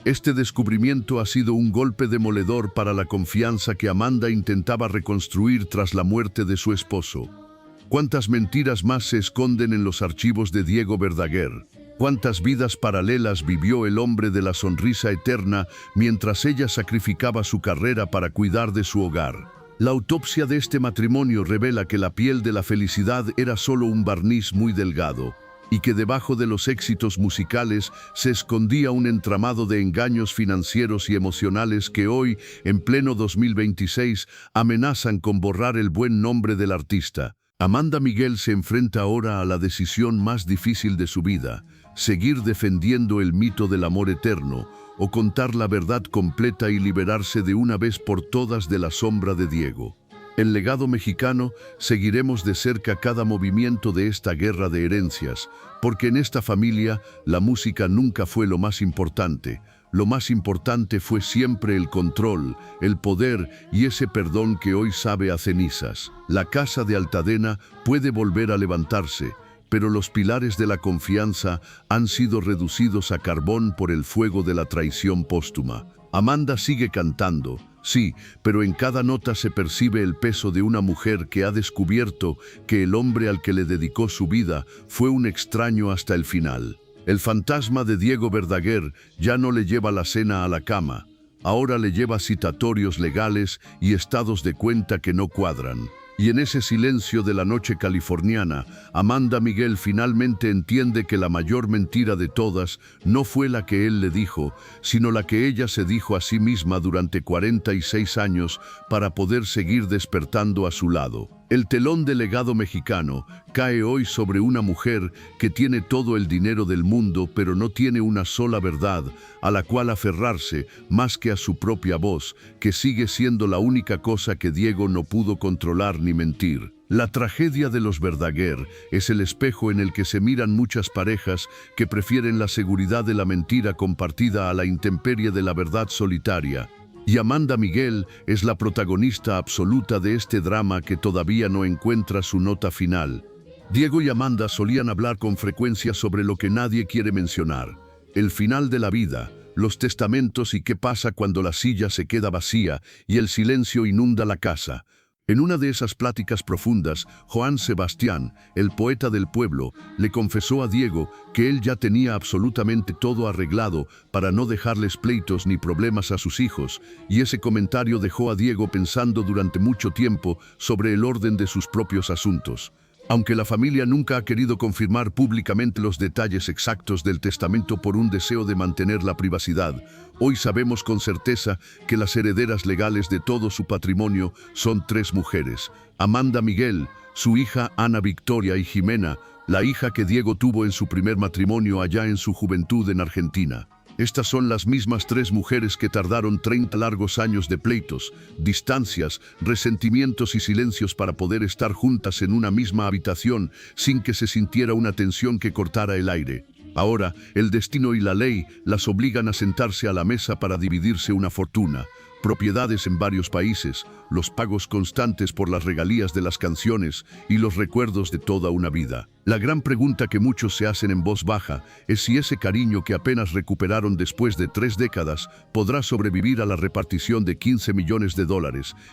Este descubrimiento ha sido un golpe demoledor para la confianza que Amanda intentaba reconstruir tras la muerte de su esposo. ¿Cuántas mentiras más se esconden en los archivos de Diego Verdaguer? ¿Cuántas vidas paralelas vivió el hombre de la sonrisa eterna mientras ella sacrificaba su carrera para cuidar de su hogar? La autopsia de este matrimonio revela que la piel de la felicidad era solo un barniz muy delgado y que debajo de los éxitos musicales se escondía un entramado de engaños financieros y emocionales que hoy, en pleno 2026, amenazan con borrar el buen nombre del artista. Amanda Miguel se enfrenta ahora a la decisión más difícil de su vida: seguir defendiendo el mito del amor eterno o contar la verdad completa y liberarse de una vez por todas de la sombra de Diego. En Legado Mexicano seguiremos de cerca cada movimiento de esta guerra de herencias, porque en esta familia la música nunca fue lo más importante. Lo más importante fue siempre el control, el poder y ese perdón que hoy sabe a cenizas. La casa de Altadena puede volver a levantarse, pero los pilares de la confianza han sido reducidos a carbón por el fuego de la traición póstuma. Amanda sigue cantando, sí, pero en cada nota se percibe el peso de una mujer que ha descubierto que el hombre al que le dedicó su vida fue un extraño hasta el final. El fantasma de Diego Verdaguer ya no le lleva la cena a la cama, ahora le lleva citatorios legales y estados de cuenta que no cuadran. Y en ese silencio de la noche californiana, Amanda Miguel finalmente entiende que la mayor mentira de todas no fue la que él le dijo, sino la que ella se dijo a sí misma durante 46 años para poder seguir despertando a su lado. El telón del legado mexicano cae hoy sobre una mujer que tiene todo el dinero del mundo, pero no tiene una sola verdad a la cual aferrarse más que a su propia voz, que sigue siendo la única cosa que Diego no pudo controlar ni mentir. La tragedia de los Verdaguer es el espejo en el que se miran muchas parejas que prefieren la seguridad de la mentira compartida a la intemperie de la verdad solitaria. Y Amanda Miguel es la protagonista absoluta de este drama que todavía no encuentra su nota final. Diego y Amanda solían hablar con frecuencia sobre lo que nadie quiere mencionar: el final de la vida, los testamentos y qué pasa cuando la silla se queda vacía y el silencio inunda la casa. En una de esas pláticas profundas, Joan Sebastián, el poeta del pueblo, le confesó a Diego que él ya tenía absolutamente todo arreglado para no dejarles pleitos ni problemas a sus hijos, y ese comentario dejó a Diego pensando durante mucho tiempo sobre el orden de sus propios asuntos. Aunque la familia nunca ha querido confirmar públicamente los detalles exactos del testamento por un deseo de mantener la privacidad, hoy sabemos con certeza que las herederas legales de todo su patrimonio son 3 mujeres: Amanda Miguel, su hija Ana Victoria y Jimena, la hija que Diego tuvo en su primer matrimonio allá en su juventud en Argentina. Estas son las mismas tres mujeres que tardaron 30 largos años de pleitos, distancias, resentimientos y silencios para poder estar juntas en una misma habitación sin que se sintiera una tensión que cortara el aire. Ahora, el destino y la ley las obligan a sentarse a la mesa para dividirse una fortuna, propiedades en varios países, los pagos constantes por las regalías de las canciones y los recuerdos de toda una vida. La gran pregunta que muchos se hacen en voz baja es si ese cariño que apenas recuperaron después de 3 décadas podrá sobrevivir a la repartición de $15 millones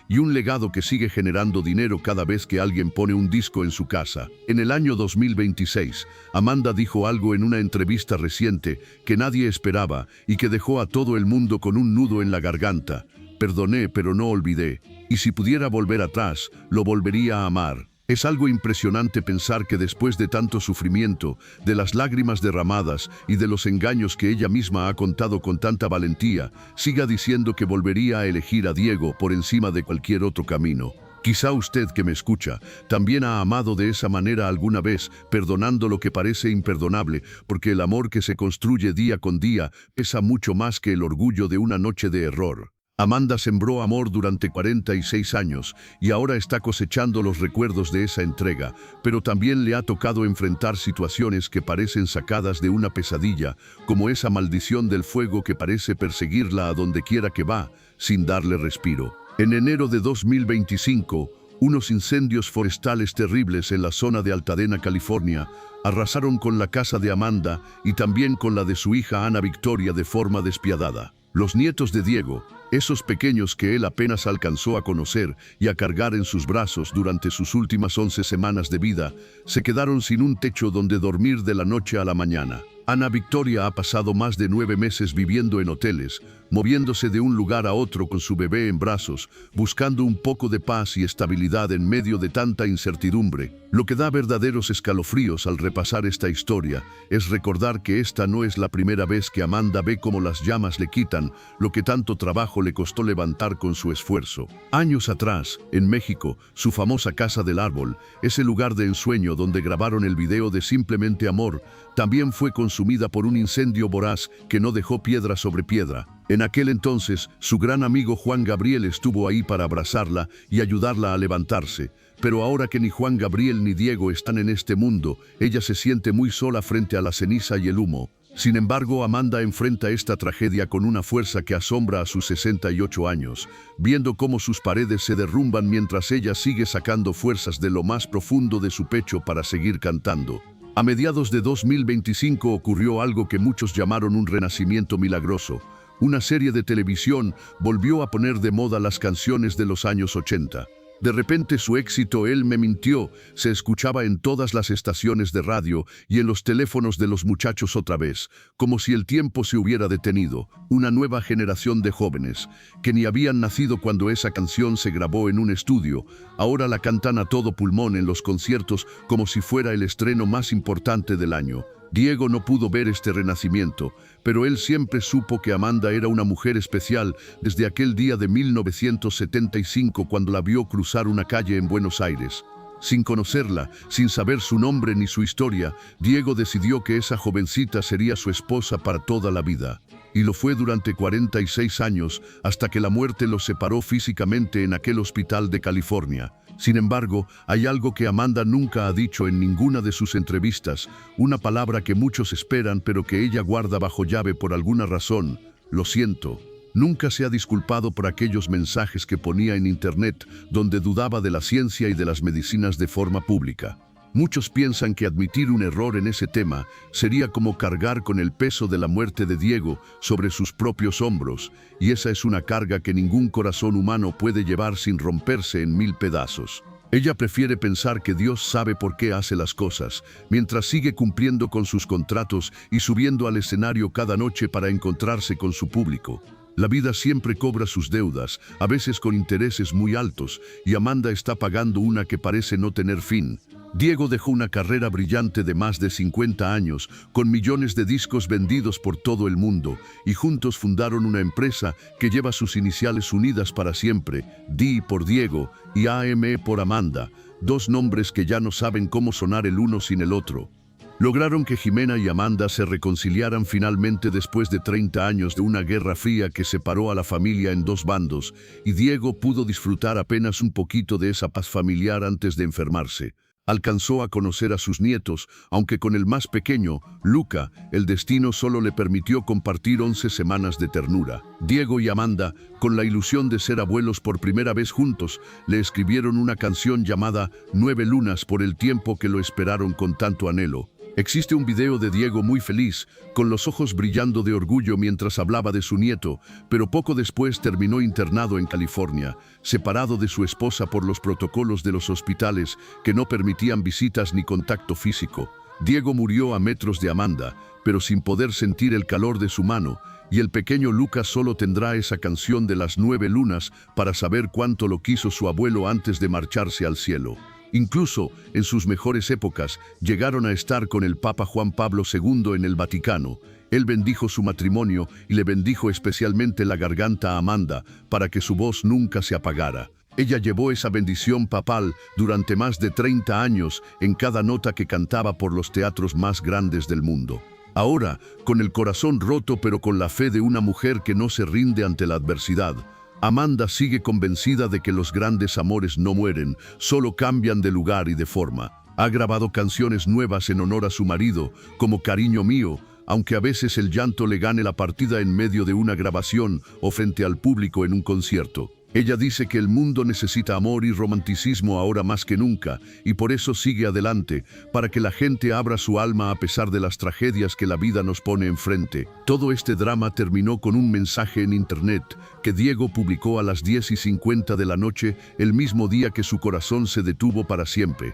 y un legado que sigue generando dinero cada vez que alguien pone un disco en su casa. En el año 2026, Amanda dijo algo en una entrevista reciente que nadie esperaba y que dejó a todo el mundo con un nudo en la garganta. Perdoné, pero no olvidé, y si pudiera volver atrás, lo volvería a amar. Es algo impresionante pensar que después de tanto sufrimiento, de las lágrimas derramadas y de los engaños que ella misma ha contado con tanta valentía, siga diciendo que volvería a elegir a Diego por encima de cualquier otro camino. Quizá usted que me escucha también ha amado de esa manera alguna vez, perdonando lo que parece imperdonable, porque el amor que se construye día con día pesa mucho más que el orgullo de una noche de error. Amanda sembró amor durante 46 años y ahora está cosechando los recuerdos de esa entrega, pero también le ha tocado enfrentar situaciones que parecen sacadas de una pesadilla, como esa maldición del fuego que parece perseguirla a donde quiera que va, sin darle respiro. En enero de 2025, unos incendios forestales terribles en la zona de Altadena, California, arrasaron con la casa de Amanda y también con la de su hija Ana Victoria de forma despiadada. Los nietos de Diego, esos pequeños que él apenas alcanzó a conocer y a cargar en sus brazos durante sus últimas 11 semanas de vida, se quedaron sin un techo donde dormir de la noche a la mañana. Ana Victoria ha pasado más de 9 meses viviendo en hoteles, moviéndose de un lugar a otro con su bebé en brazos, buscando un poco de paz y estabilidad en medio de tanta incertidumbre. Lo que da verdaderos escalofríos al repasar esta historia es recordar que esta no es la primera vez que Amanda ve cómo las llamas le quitan lo que tanto trabajo le costó levantar con su esfuerzo. Años atrás, en México, su famosa Casa del Árbol, ese lugar de ensueño donde grabaron el video de Simplemente Amor, también fue consumida por un incendio voraz que no dejó piedra sobre piedra. En aquel entonces, su gran amigo Juan Gabriel estuvo ahí para abrazarla y ayudarla a levantarse. Pero ahora que ni Juan Gabriel ni Diego están en este mundo, ella se siente muy sola frente a la ceniza y el humo. Sin embargo, Amanda enfrenta esta tragedia con una fuerza que asombra a sus 68 años, viendo cómo sus paredes se derrumban mientras ella sigue sacando fuerzas de lo más profundo de su pecho para seguir cantando. A mediados de 2025 ocurrió algo que muchos llamaron un renacimiento milagroso. Una serie de televisión volvió a poner de moda las canciones de los años 80. De repente su éxito Él me mintió se escuchaba en todas las estaciones de radio y en los teléfonos de los muchachos otra vez, como si el tiempo se hubiera detenido. Una nueva generación de jóvenes, que ni habían nacido cuando esa canción se grabó en un estudio, ahora la cantan a todo pulmón en los conciertos como si fuera el estreno más importante del año. Diego no pudo ver este renacimiento, pero él siempre supo que Amanda era una mujer especial desde aquel día de 1975 cuando la vio cruzar una calle en Buenos Aires. Sin conocerla, sin saber su nombre ni su historia, Diego decidió que esa jovencita sería su esposa para toda la vida. Y lo fue durante 46 años, hasta que la muerte los separó físicamente en aquel hospital de California. Sin embargo, hay algo que Amanda nunca ha dicho en ninguna de sus entrevistas, una palabra que muchos esperan pero que ella guarda bajo llave por alguna razón: lo siento. Nunca se ha disculpado por aquellos mensajes que ponía en internet donde dudaba de la ciencia y de las medicinas de forma pública. Muchos piensan que admitir un error en ese tema sería como cargar con el peso de la muerte de Diego sobre sus propios hombros, y esa es una carga que ningún corazón humano puede llevar sin romperse en 1000 pedazos. Ella prefiere pensar que Dios sabe por qué hace las cosas, mientras sigue cumpliendo con sus contratos y subiendo al escenario cada noche para encontrarse con su público. La vida siempre cobra sus deudas, a veces con intereses muy altos, y Amanda está pagando una que parece no tener fin. Diego dejó una carrera brillante de más de 50 años, con millones de discos vendidos por todo el mundo, y juntos fundaron una empresa que lleva sus iniciales unidas para siempre, D por Diego y AM por Amanda, dos nombres que ya no saben cómo sonar el uno sin el otro. Lograron que Jimena y Amanda se reconciliaran finalmente después de 30 años de una guerra fría que separó a la familia en dos bandos, y Diego pudo disfrutar apenas un poquito de esa paz familiar antes de enfermarse. Alcanzó a conocer a sus nietos, aunque con el más pequeño, Luca, el destino solo le permitió compartir 11 semanas de ternura. Diego y Amanda, con la ilusión de ser abuelos por primera vez juntos, le escribieron una canción llamada 9 lunas por el tiempo que lo esperaron con tanto anhelo. Existe un video de Diego muy feliz, con los ojos brillando de orgullo mientras hablaba de su nieto, pero poco después terminó internado en California, separado de su esposa por los protocolos de los hospitales que no permitían visitas ni contacto físico. Diego murió a metros de Amanda, pero sin poder sentir el calor de su mano, y el pequeño Lucas solo tendrá esa canción de las 9 lunas para saber cuánto lo quiso su abuelo antes de marcharse al cielo. Incluso, en sus mejores épocas, llegaron a estar con el Papa Juan Pablo II en el Vaticano. Él bendijo su matrimonio y le bendijo especialmente la garganta a Amanda para que su voz nunca se apagara. Ella llevó esa bendición papal durante más de 30 años en cada nota que cantaba por los teatros más grandes del mundo. Ahora, con el corazón roto pero con la fe de una mujer que no se rinde ante la adversidad, Amanda sigue convencida de que los grandes amores no mueren, solo cambian de lugar y de forma. Ha grabado canciones nuevas en honor a su marido, como Cariño Mío, aunque a veces el llanto le gane la partida en medio de una grabación o frente al público en un concierto. Ella dice que el mundo necesita amor y romanticismo ahora más que nunca, y por eso sigue adelante, para que la gente abra su alma a pesar de las tragedias que la vida nos pone enfrente. Todo este drama terminó con un mensaje en internet que Diego publicó a las 10:50 de la noche, el mismo día que su corazón se detuvo para siempre.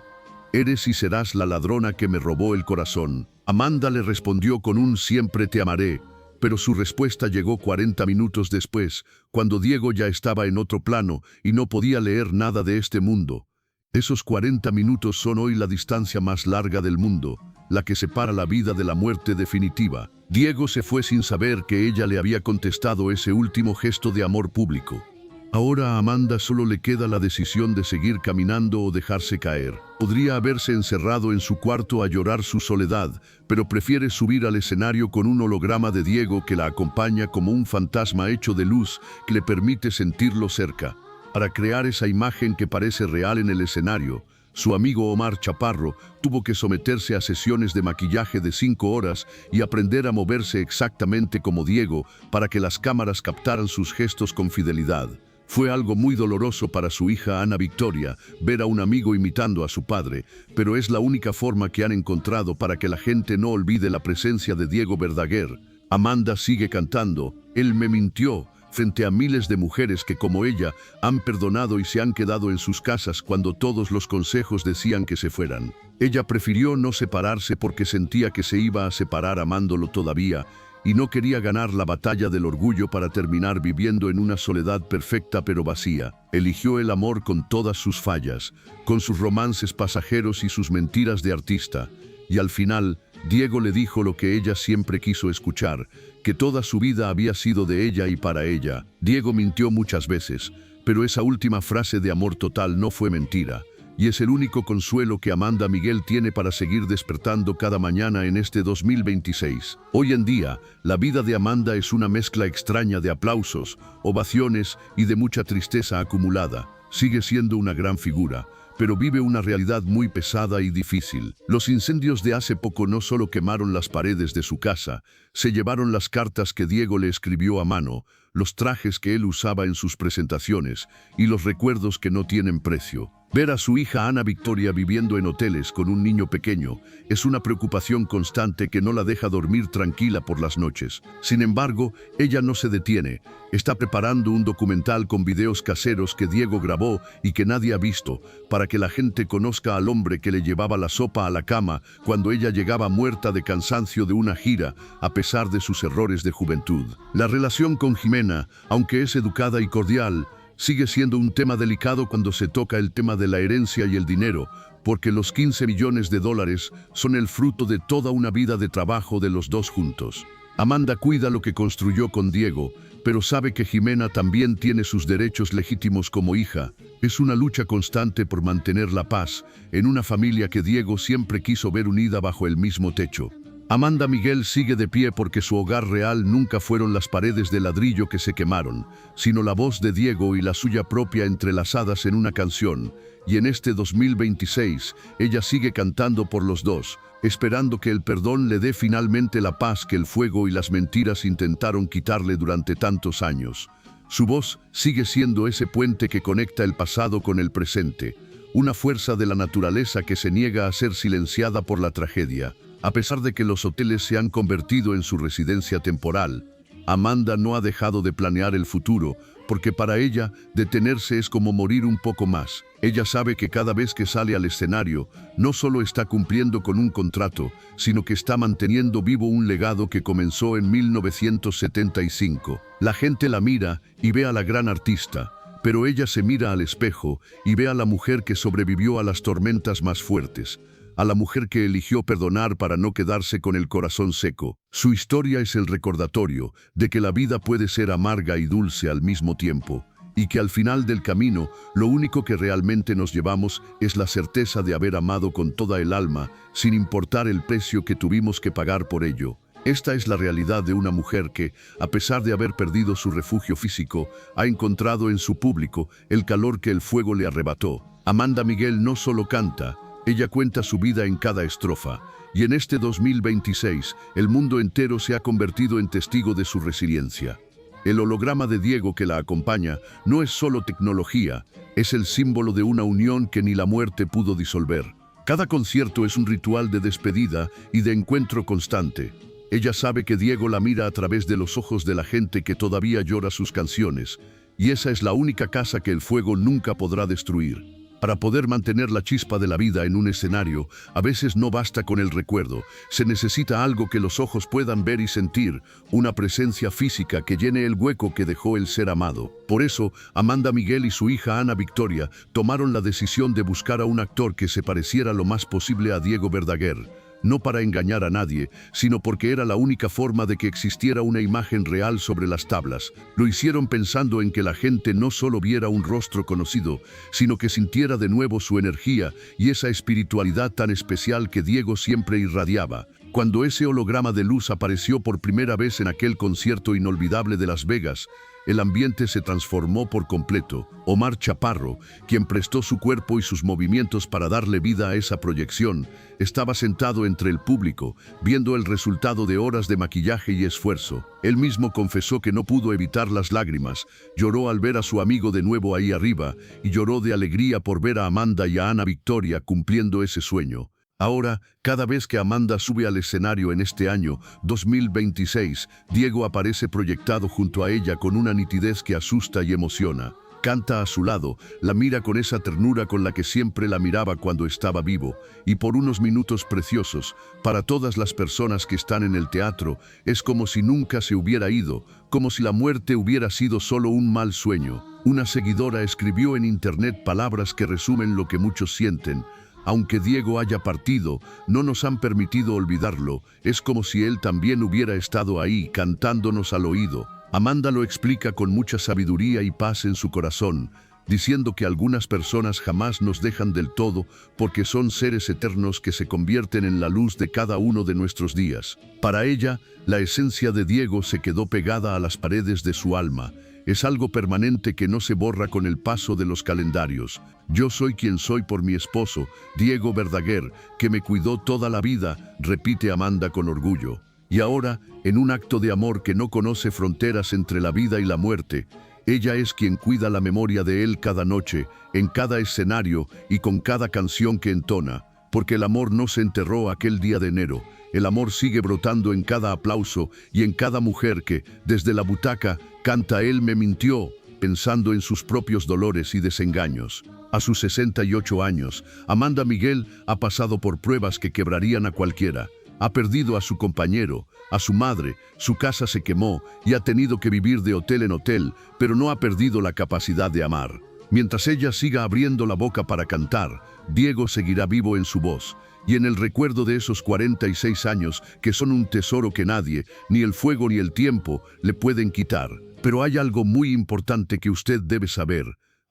Eres y serás la ladrona que me robó el corazón. Amanda le respondió con un siempre te amaré, pero su respuesta llegó 40 minutos después, cuando Diego ya estaba en otro plano y no podía leer nada de este mundo. Esos 40 minutos son hoy la distancia más larga del mundo, la que separa la vida de la muerte definitiva. Diego se fue sin saber que ella le había contestado ese último gesto de amor público. Ahora a Amanda solo le queda la decisión de seguir caminando o dejarse caer. Podría haberse encerrado en su cuarto a llorar su soledad, pero prefiere subir al escenario con un holograma de Diego que la acompaña como un fantasma hecho de luz que le permite sentirlo cerca. Para crear esa imagen que parece real en el escenario, su amigo Omar Chaparro tuvo que someterse a sesiones de maquillaje de 5 horas y aprender a moverse exactamente como Diego para que las cámaras captaran sus gestos con fidelidad. Fue algo muy doloroso para su hija Ana Victoria ver a un amigo imitando a su padre, pero es la única forma que han encontrado para que la gente no olvide la presencia de Diego Verdaguer. Amanda sigue cantando Él me mintió frente a miles de mujeres que, como ella, han perdonado y se han quedado en sus casas cuando todos los consejos decían que se fueran. Ella prefirió no separarse porque sentía que se iba a separar amándolo todavía, y no quería ganar la batalla del orgullo para terminar viviendo en una soledad perfecta pero vacía. Eligió el amor con todas sus fallas, con sus romances pasajeros y sus mentiras de artista. Y al final, Diego le dijo lo que ella siempre quiso escuchar, que toda su vida había sido de ella y para ella. Diego mintió muchas veces, pero esa última frase de amor total no fue mentira. Y es el único consuelo que Amanda Miguel tiene para seguir despertando cada mañana en este 2026. Hoy en día, la vida de Amanda es una mezcla extraña de aplausos, ovaciones y de mucha tristeza acumulada. Sigue siendo una gran figura, pero vive una realidad muy pesada y difícil. Los incendios de hace poco no solo quemaron las paredes de su casa, se llevaron las cartas que Diego le escribió a mano, los trajes que él usaba en sus presentaciones y los recuerdos que no tienen precio. Ver a su hija Ana Victoria viviendo en hoteles con un niño pequeño es una preocupación constante que no la deja dormir tranquila por las noches. Sin embargo, ella no se detiene. Está preparando un documental con videos caseros que Diego grabó y que nadie ha visto, para que la gente conozca al hombre que le llevaba la sopa a la cama cuando ella llegaba muerta de cansancio de una gira, a pesar de sus errores de juventud. La relación con Jimena, aunque es educada y cordial, sigue siendo un tema delicado cuando se toca el tema de la herencia y el dinero, porque los 15 millones de dólares son el fruto de toda una vida de trabajo de los dos juntos. Amanda cuida lo que construyó con Diego, pero sabe que Jimena también tiene sus derechos legítimos como hija. Es una lucha constante por mantener la paz en una familia que Diego siempre quiso ver unida bajo el mismo techo. Amanda Miguel sigue de pie porque su hogar real nunca fueron las paredes de ladrillo que se quemaron, sino la voz de Diego y la suya propia entrelazadas en una canción. Y en este 2026, ella sigue cantando por los dos, esperando que el perdón le dé finalmente la paz que el fuego y las mentiras intentaron quitarle durante tantos años. Su voz sigue siendo ese puente que conecta el pasado con el presente, una fuerza de la naturaleza que se niega a ser silenciada por la tragedia. A pesar de que los hoteles se han convertido en su residencia temporal, Amanda no ha dejado de planear el futuro, porque para ella, detenerse es como morir un poco más. Ella sabe que cada vez que sale al escenario, no solo está cumpliendo con un contrato, sino que está manteniendo vivo un legado que comenzó en 1975. La gente la mira y ve a la gran artista, pero ella se mira al espejo y ve a la mujer que sobrevivió a las tormentas más fuertes, a la mujer que eligió perdonar para no quedarse con el corazón seco. Su historia es el recordatorio de que la vida puede ser amarga y dulce al mismo tiempo, y que al final del camino, lo único que realmente nos llevamos es la certeza de haber amado con toda el alma, sin importar el precio que tuvimos que pagar por ello. Esta es la realidad de una mujer que, a pesar de haber perdido su refugio físico, ha encontrado en su público el calor que el fuego le arrebató. Amanda Miguel no solo canta, ella cuenta su vida en cada estrofa, y en este 2026, el mundo entero se ha convertido en testigo de su resiliencia. El holograma de Diego que la acompaña no es solo tecnología, es el símbolo de una unión que ni la muerte pudo disolver. Cada concierto es un ritual de despedida y de encuentro constante. Ella sabe que Diego la mira a través de los ojos de la gente que todavía llora sus canciones, y esa es la única casa que el fuego nunca podrá destruir. Para poder mantener la chispa de la vida en un escenario, a veces no basta con el recuerdo, se necesita algo que los ojos puedan ver y sentir, una presencia física que llene el hueco que dejó el ser amado. Por eso, Amanda Miguel y su hija Ana Victoria tomaron la decisión de buscar a un actor que se pareciera lo más posible a Diego Verdaguer. No para engañar a nadie, sino porque era la única forma de que existiera una imagen real sobre las tablas. Lo hicieron pensando en que la gente no solo viera un rostro conocido, sino que sintiera de nuevo su energía y esa espiritualidad tan especial que Diego siempre irradiaba. Cuando ese holograma de luz apareció por primera vez en aquel concierto inolvidable de Las Vegas, el ambiente se transformó por completo. Omar Chaparro, quien prestó su cuerpo y sus movimientos para darle vida a esa proyección, estaba sentado entre el público, viendo el resultado de horas de maquillaje y esfuerzo. Él mismo confesó que no pudo evitar las lágrimas, lloró al ver a su amigo de nuevo ahí arriba, y lloró de alegría por ver a Amanda y a Ana Victoria cumpliendo ese sueño. Ahora, cada vez que Amanda sube al escenario en este año 2026, Diego aparece proyectado junto a ella con una nitidez que asusta y emociona. Canta a su lado, la mira con esa ternura con la que siempre la miraba cuando estaba vivo, y por unos minutos preciosos, para todas las personas que están en el teatro, es como si nunca se hubiera ido, como si la muerte hubiera sido solo un mal sueño. Una seguidora escribió en internet palabras que resumen lo que muchos sienten. Aunque Diego haya partido, no nos han permitido olvidarlo. Es como si él también hubiera estado ahí, cantándonos al oído. Amanda lo explica con mucha sabiduría y paz en su corazón, diciendo que algunas personas jamás nos dejan del todo porque son seres eternos que se convierten en la luz de cada uno de nuestros días. Para ella, la esencia de Diego se quedó pegada a las paredes de su alma. Es algo permanente que no se borra con el paso de los calendarios. Yo soy quien soy por mi esposo, Diego Verdaguer, que me cuidó toda la vida, repite Amanda con orgullo. Y ahora, en un acto de amor que no conoce fronteras entre la vida y la muerte, ella es quien cuida la memoria de él cada noche, en cada escenario y con cada canción que entona, porque el amor no se enterró aquel día de enero. El amor sigue brotando en cada aplauso y en cada mujer que, desde la butaca, canta "Él me mintió", pensando en sus propios dolores y desengaños. A sus 68 años, Amanda Miguel ha pasado por pruebas que quebrarían a cualquiera. Ha perdido a su compañero, a su madre, su casa se quemó y ha tenido que vivir de hotel en hotel, pero no ha perdido la capacidad de amar. Mientras ella siga abriendo la boca para cantar, Diego seguirá vivo en su voz, y en el recuerdo de esos 46 años que son un tesoro que nadie, ni el fuego ni el tiempo, le pueden quitar. Pero hay algo muy importante que usted debe saber.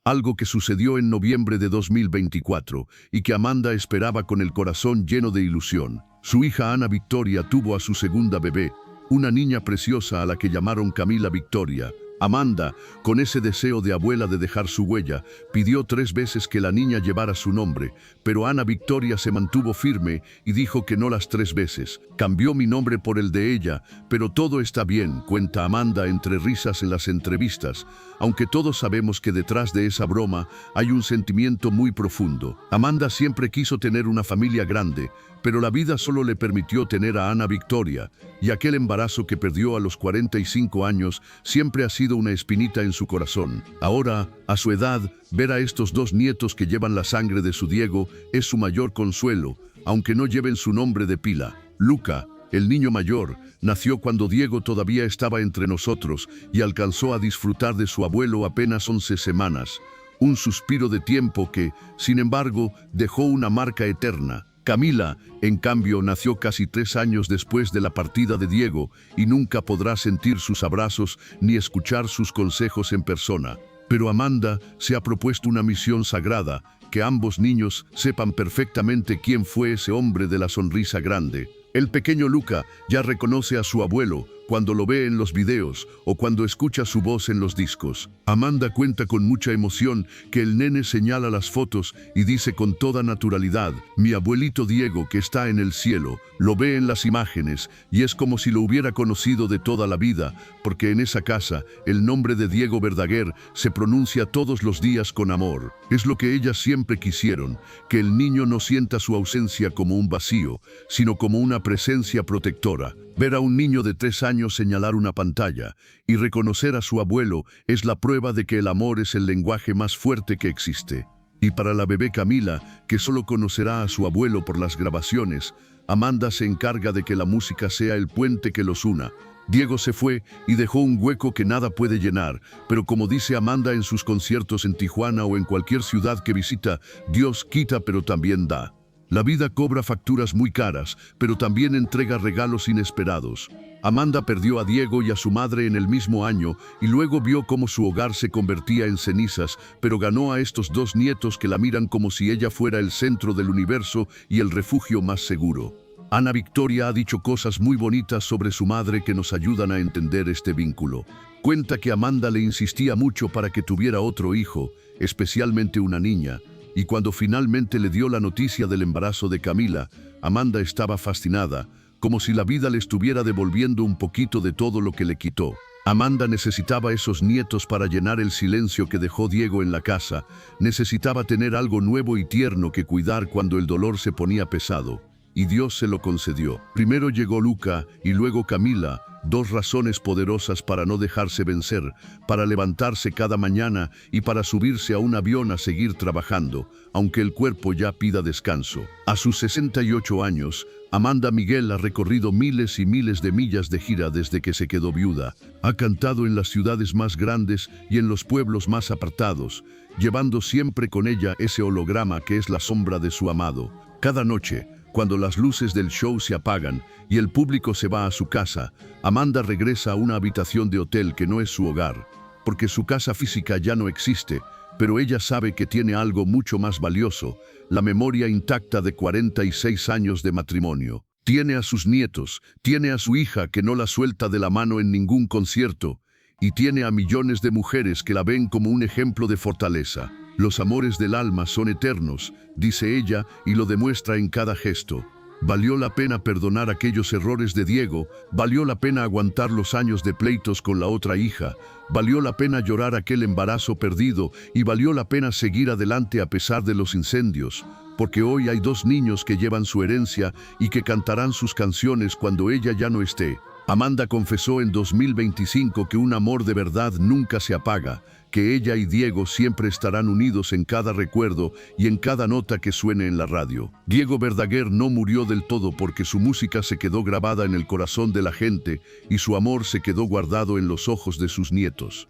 Algo que sucedió en noviembre de 2024 y que Amanda esperaba con el corazón lleno de ilusión. Su hija Ana Victoria tuvo a su segunda bebé, una niña preciosa a la que llamaron Camila Victoria. Amanda, con ese deseo de abuela de dejar su huella, pidió 3 veces que la niña llevara su nombre, pero Ana Victoria se mantuvo firme y dijo que no las 3 veces. Cambió mi nombre por el de ella, pero todo está bien, cuenta Amanda entre risas en las entrevistas, aunque todos sabemos que detrás de esa broma hay un sentimiento muy profundo. Amanda siempre quiso tener una familia grande, pero la vida solo le permitió tener a Ana Victoria, y aquel embarazo que perdió a los 45 años siempre ha sido una espinita en su corazón. Ahora, a su edad, ver a estos 2 nietos que llevan la sangre de su Diego es su mayor consuelo, aunque no lleven su nombre de pila. Luca, el niño mayor, nació cuando Diego todavía estaba entre nosotros y alcanzó a disfrutar de su abuelo apenas 11 semanas. Un suspiro de tiempo que, sin embargo, dejó una marca eterna. Camila, en cambio, nació casi 3 años después de la partida de Diego y nunca podrá sentir sus abrazos ni escuchar sus consejos en persona. Pero Amanda se ha propuesto una misión sagrada, que ambos niños sepan perfectamente quién fue ese hombre de la sonrisa grande. El pequeño Luca ya reconoce a su abuelo cuando lo ve en los videos o cuando escucha su voz en los discos. Amanda cuenta con mucha emoción que el nene señala las fotos y dice con toda naturalidad: mi abuelito Diego, que está en el cielo, lo ve en las imágenes y es como si lo hubiera conocido de toda la vida, porque en esa casa el nombre de Diego Verdaguer se pronuncia todos los días con amor. Es lo que ellas siempre quisieron, que el niño no sienta su ausencia como un vacío, sino como una presencia protectora. Ver a un niño de 3 años señalar una pantalla y reconocer a su abuelo es la prueba de que el amor es el lenguaje más fuerte que existe. Y para la bebé Camila, que solo conocerá a su abuelo por las grabaciones, Amanda se encarga de que la música sea el puente que los una. Diego se fue y dejó un hueco que nada puede llenar, pero como dice Amanda en sus conciertos en Tijuana o en cualquier ciudad que visita, Dios quita pero también da. La vida cobra facturas muy caras, pero también entrega regalos inesperados. Amanda perdió a Diego y a su madre en el mismo año y luego vio cómo su hogar se convertía en cenizas, pero ganó a estos 2 nietos que la miran como si ella fuera el centro del universo y el refugio más seguro. Ana Victoria ha dicho cosas muy bonitas sobre su madre que nos ayudan a entender este vínculo. Cuenta que Amanda le insistía mucho para que tuviera otro hijo, especialmente una niña, y cuando finalmente le dio la noticia del embarazo de Camila, Amanda estaba fascinada, como si la vida le estuviera devolviendo un poquito de todo lo que le quitó. Amanda necesitaba esos nietos para llenar el silencio que dejó Diego en la casa, necesitaba tener algo nuevo y tierno que cuidar cuando el dolor se ponía pesado. Y Dios se lo concedió. Primero llegó Luca y luego Camila, 2 razones poderosas para no dejarse vencer, para levantarse cada mañana y para subirse a un avión a seguir trabajando, aunque el cuerpo ya pida descanso. A sus 68 años, Amanda Miguel ha recorrido miles y miles de millas de gira desde que se quedó viuda. Ha cantado en las ciudades más grandes y en los pueblos más apartados, llevando siempre con ella ese holograma que es la sombra de su amado. Cada noche, cuando las luces del show se apagan y el público se va a su casa, Amanda regresa a una habitación de hotel que no es su hogar, porque su casa física ya no existe, pero ella sabe que tiene algo mucho más valioso, la memoria intacta de 46 años de matrimonio. Tiene a sus nietos, tiene a su hija que no la suelta de la mano en ningún concierto, y tiene a millones de mujeres que la ven como un ejemplo de fortaleza. Los amores del alma son eternos, dice ella, y lo demuestra en cada gesto. Valió la pena perdonar aquellos errores de Diego, valió la pena aguantar los años de pleitos con la otra hija, valió la pena llorar aquel embarazo perdido y valió la pena seguir adelante a pesar de los incendios, porque hoy hay 2 niños que llevan su herencia y que cantarán sus canciones cuando ella ya no esté. Amanda confesó en 2025 que un amor de verdad nunca se apaga, que ella y Diego siempre estarán unidos en cada recuerdo y en cada nota que suene en la radio. Diego Verdaguer no murió del todo porque su música se quedó grabada en el corazón de la gente y su amor se quedó guardado en los ojos de sus nietos.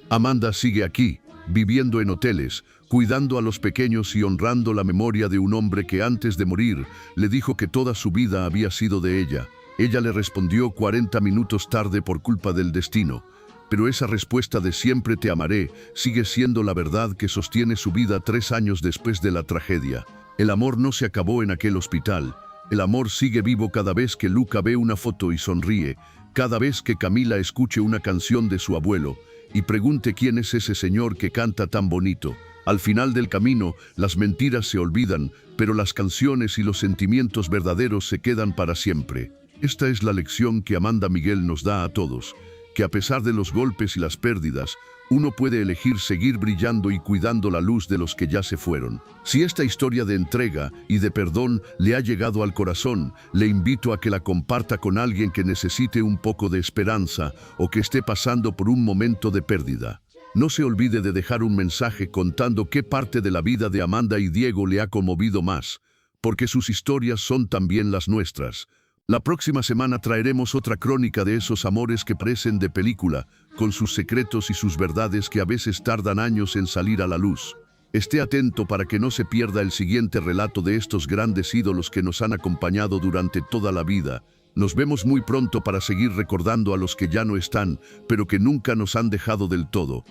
Amanda sigue aquí, viviendo en hoteles, cuidando a los pequeños y honrando la memoria de un hombre que antes de morir le dijo que toda su vida había sido de ella. Ella le respondió 40 minutos tarde por culpa del destino. Pero esa respuesta de siempre te amaré sigue siendo la verdad que sostiene su vida 3 años después de la tragedia. El amor no se acabó en aquel hospital. El amor sigue vivo cada vez que Luca ve una foto y sonríe, cada vez que Camila escuche una canción de su abuelo y pregunte quién es ese señor que canta tan bonito. Al final del camino, las mentiras se olvidan, pero las canciones y los sentimientos verdaderos se quedan para siempre. Esta es la lección que Amanda Miguel nos da a todos, que a pesar de los golpes y las pérdidas, uno puede elegir seguir brillando y cuidando la luz de los que ya se fueron. Si esta historia de entrega y de perdón le ha llegado al corazón, le invito a que la comparta con alguien que necesite un poco de esperanza o que esté pasando por un momento de pérdida. No se olvide de dejar un mensaje contando qué parte de la vida de Amanda y Diego le ha conmovido más, porque sus historias son también las nuestras. La próxima semana traeremos otra crónica de esos amores que parecen de película, con sus secretos y sus verdades que a veces tardan años en salir a la luz. Esté atento para que no se pierda el siguiente relato de estos grandes ídolos que nos han acompañado durante toda la vida. Nos vemos muy pronto para seguir recordando a los que ya no están, pero que nunca nos han dejado del todo.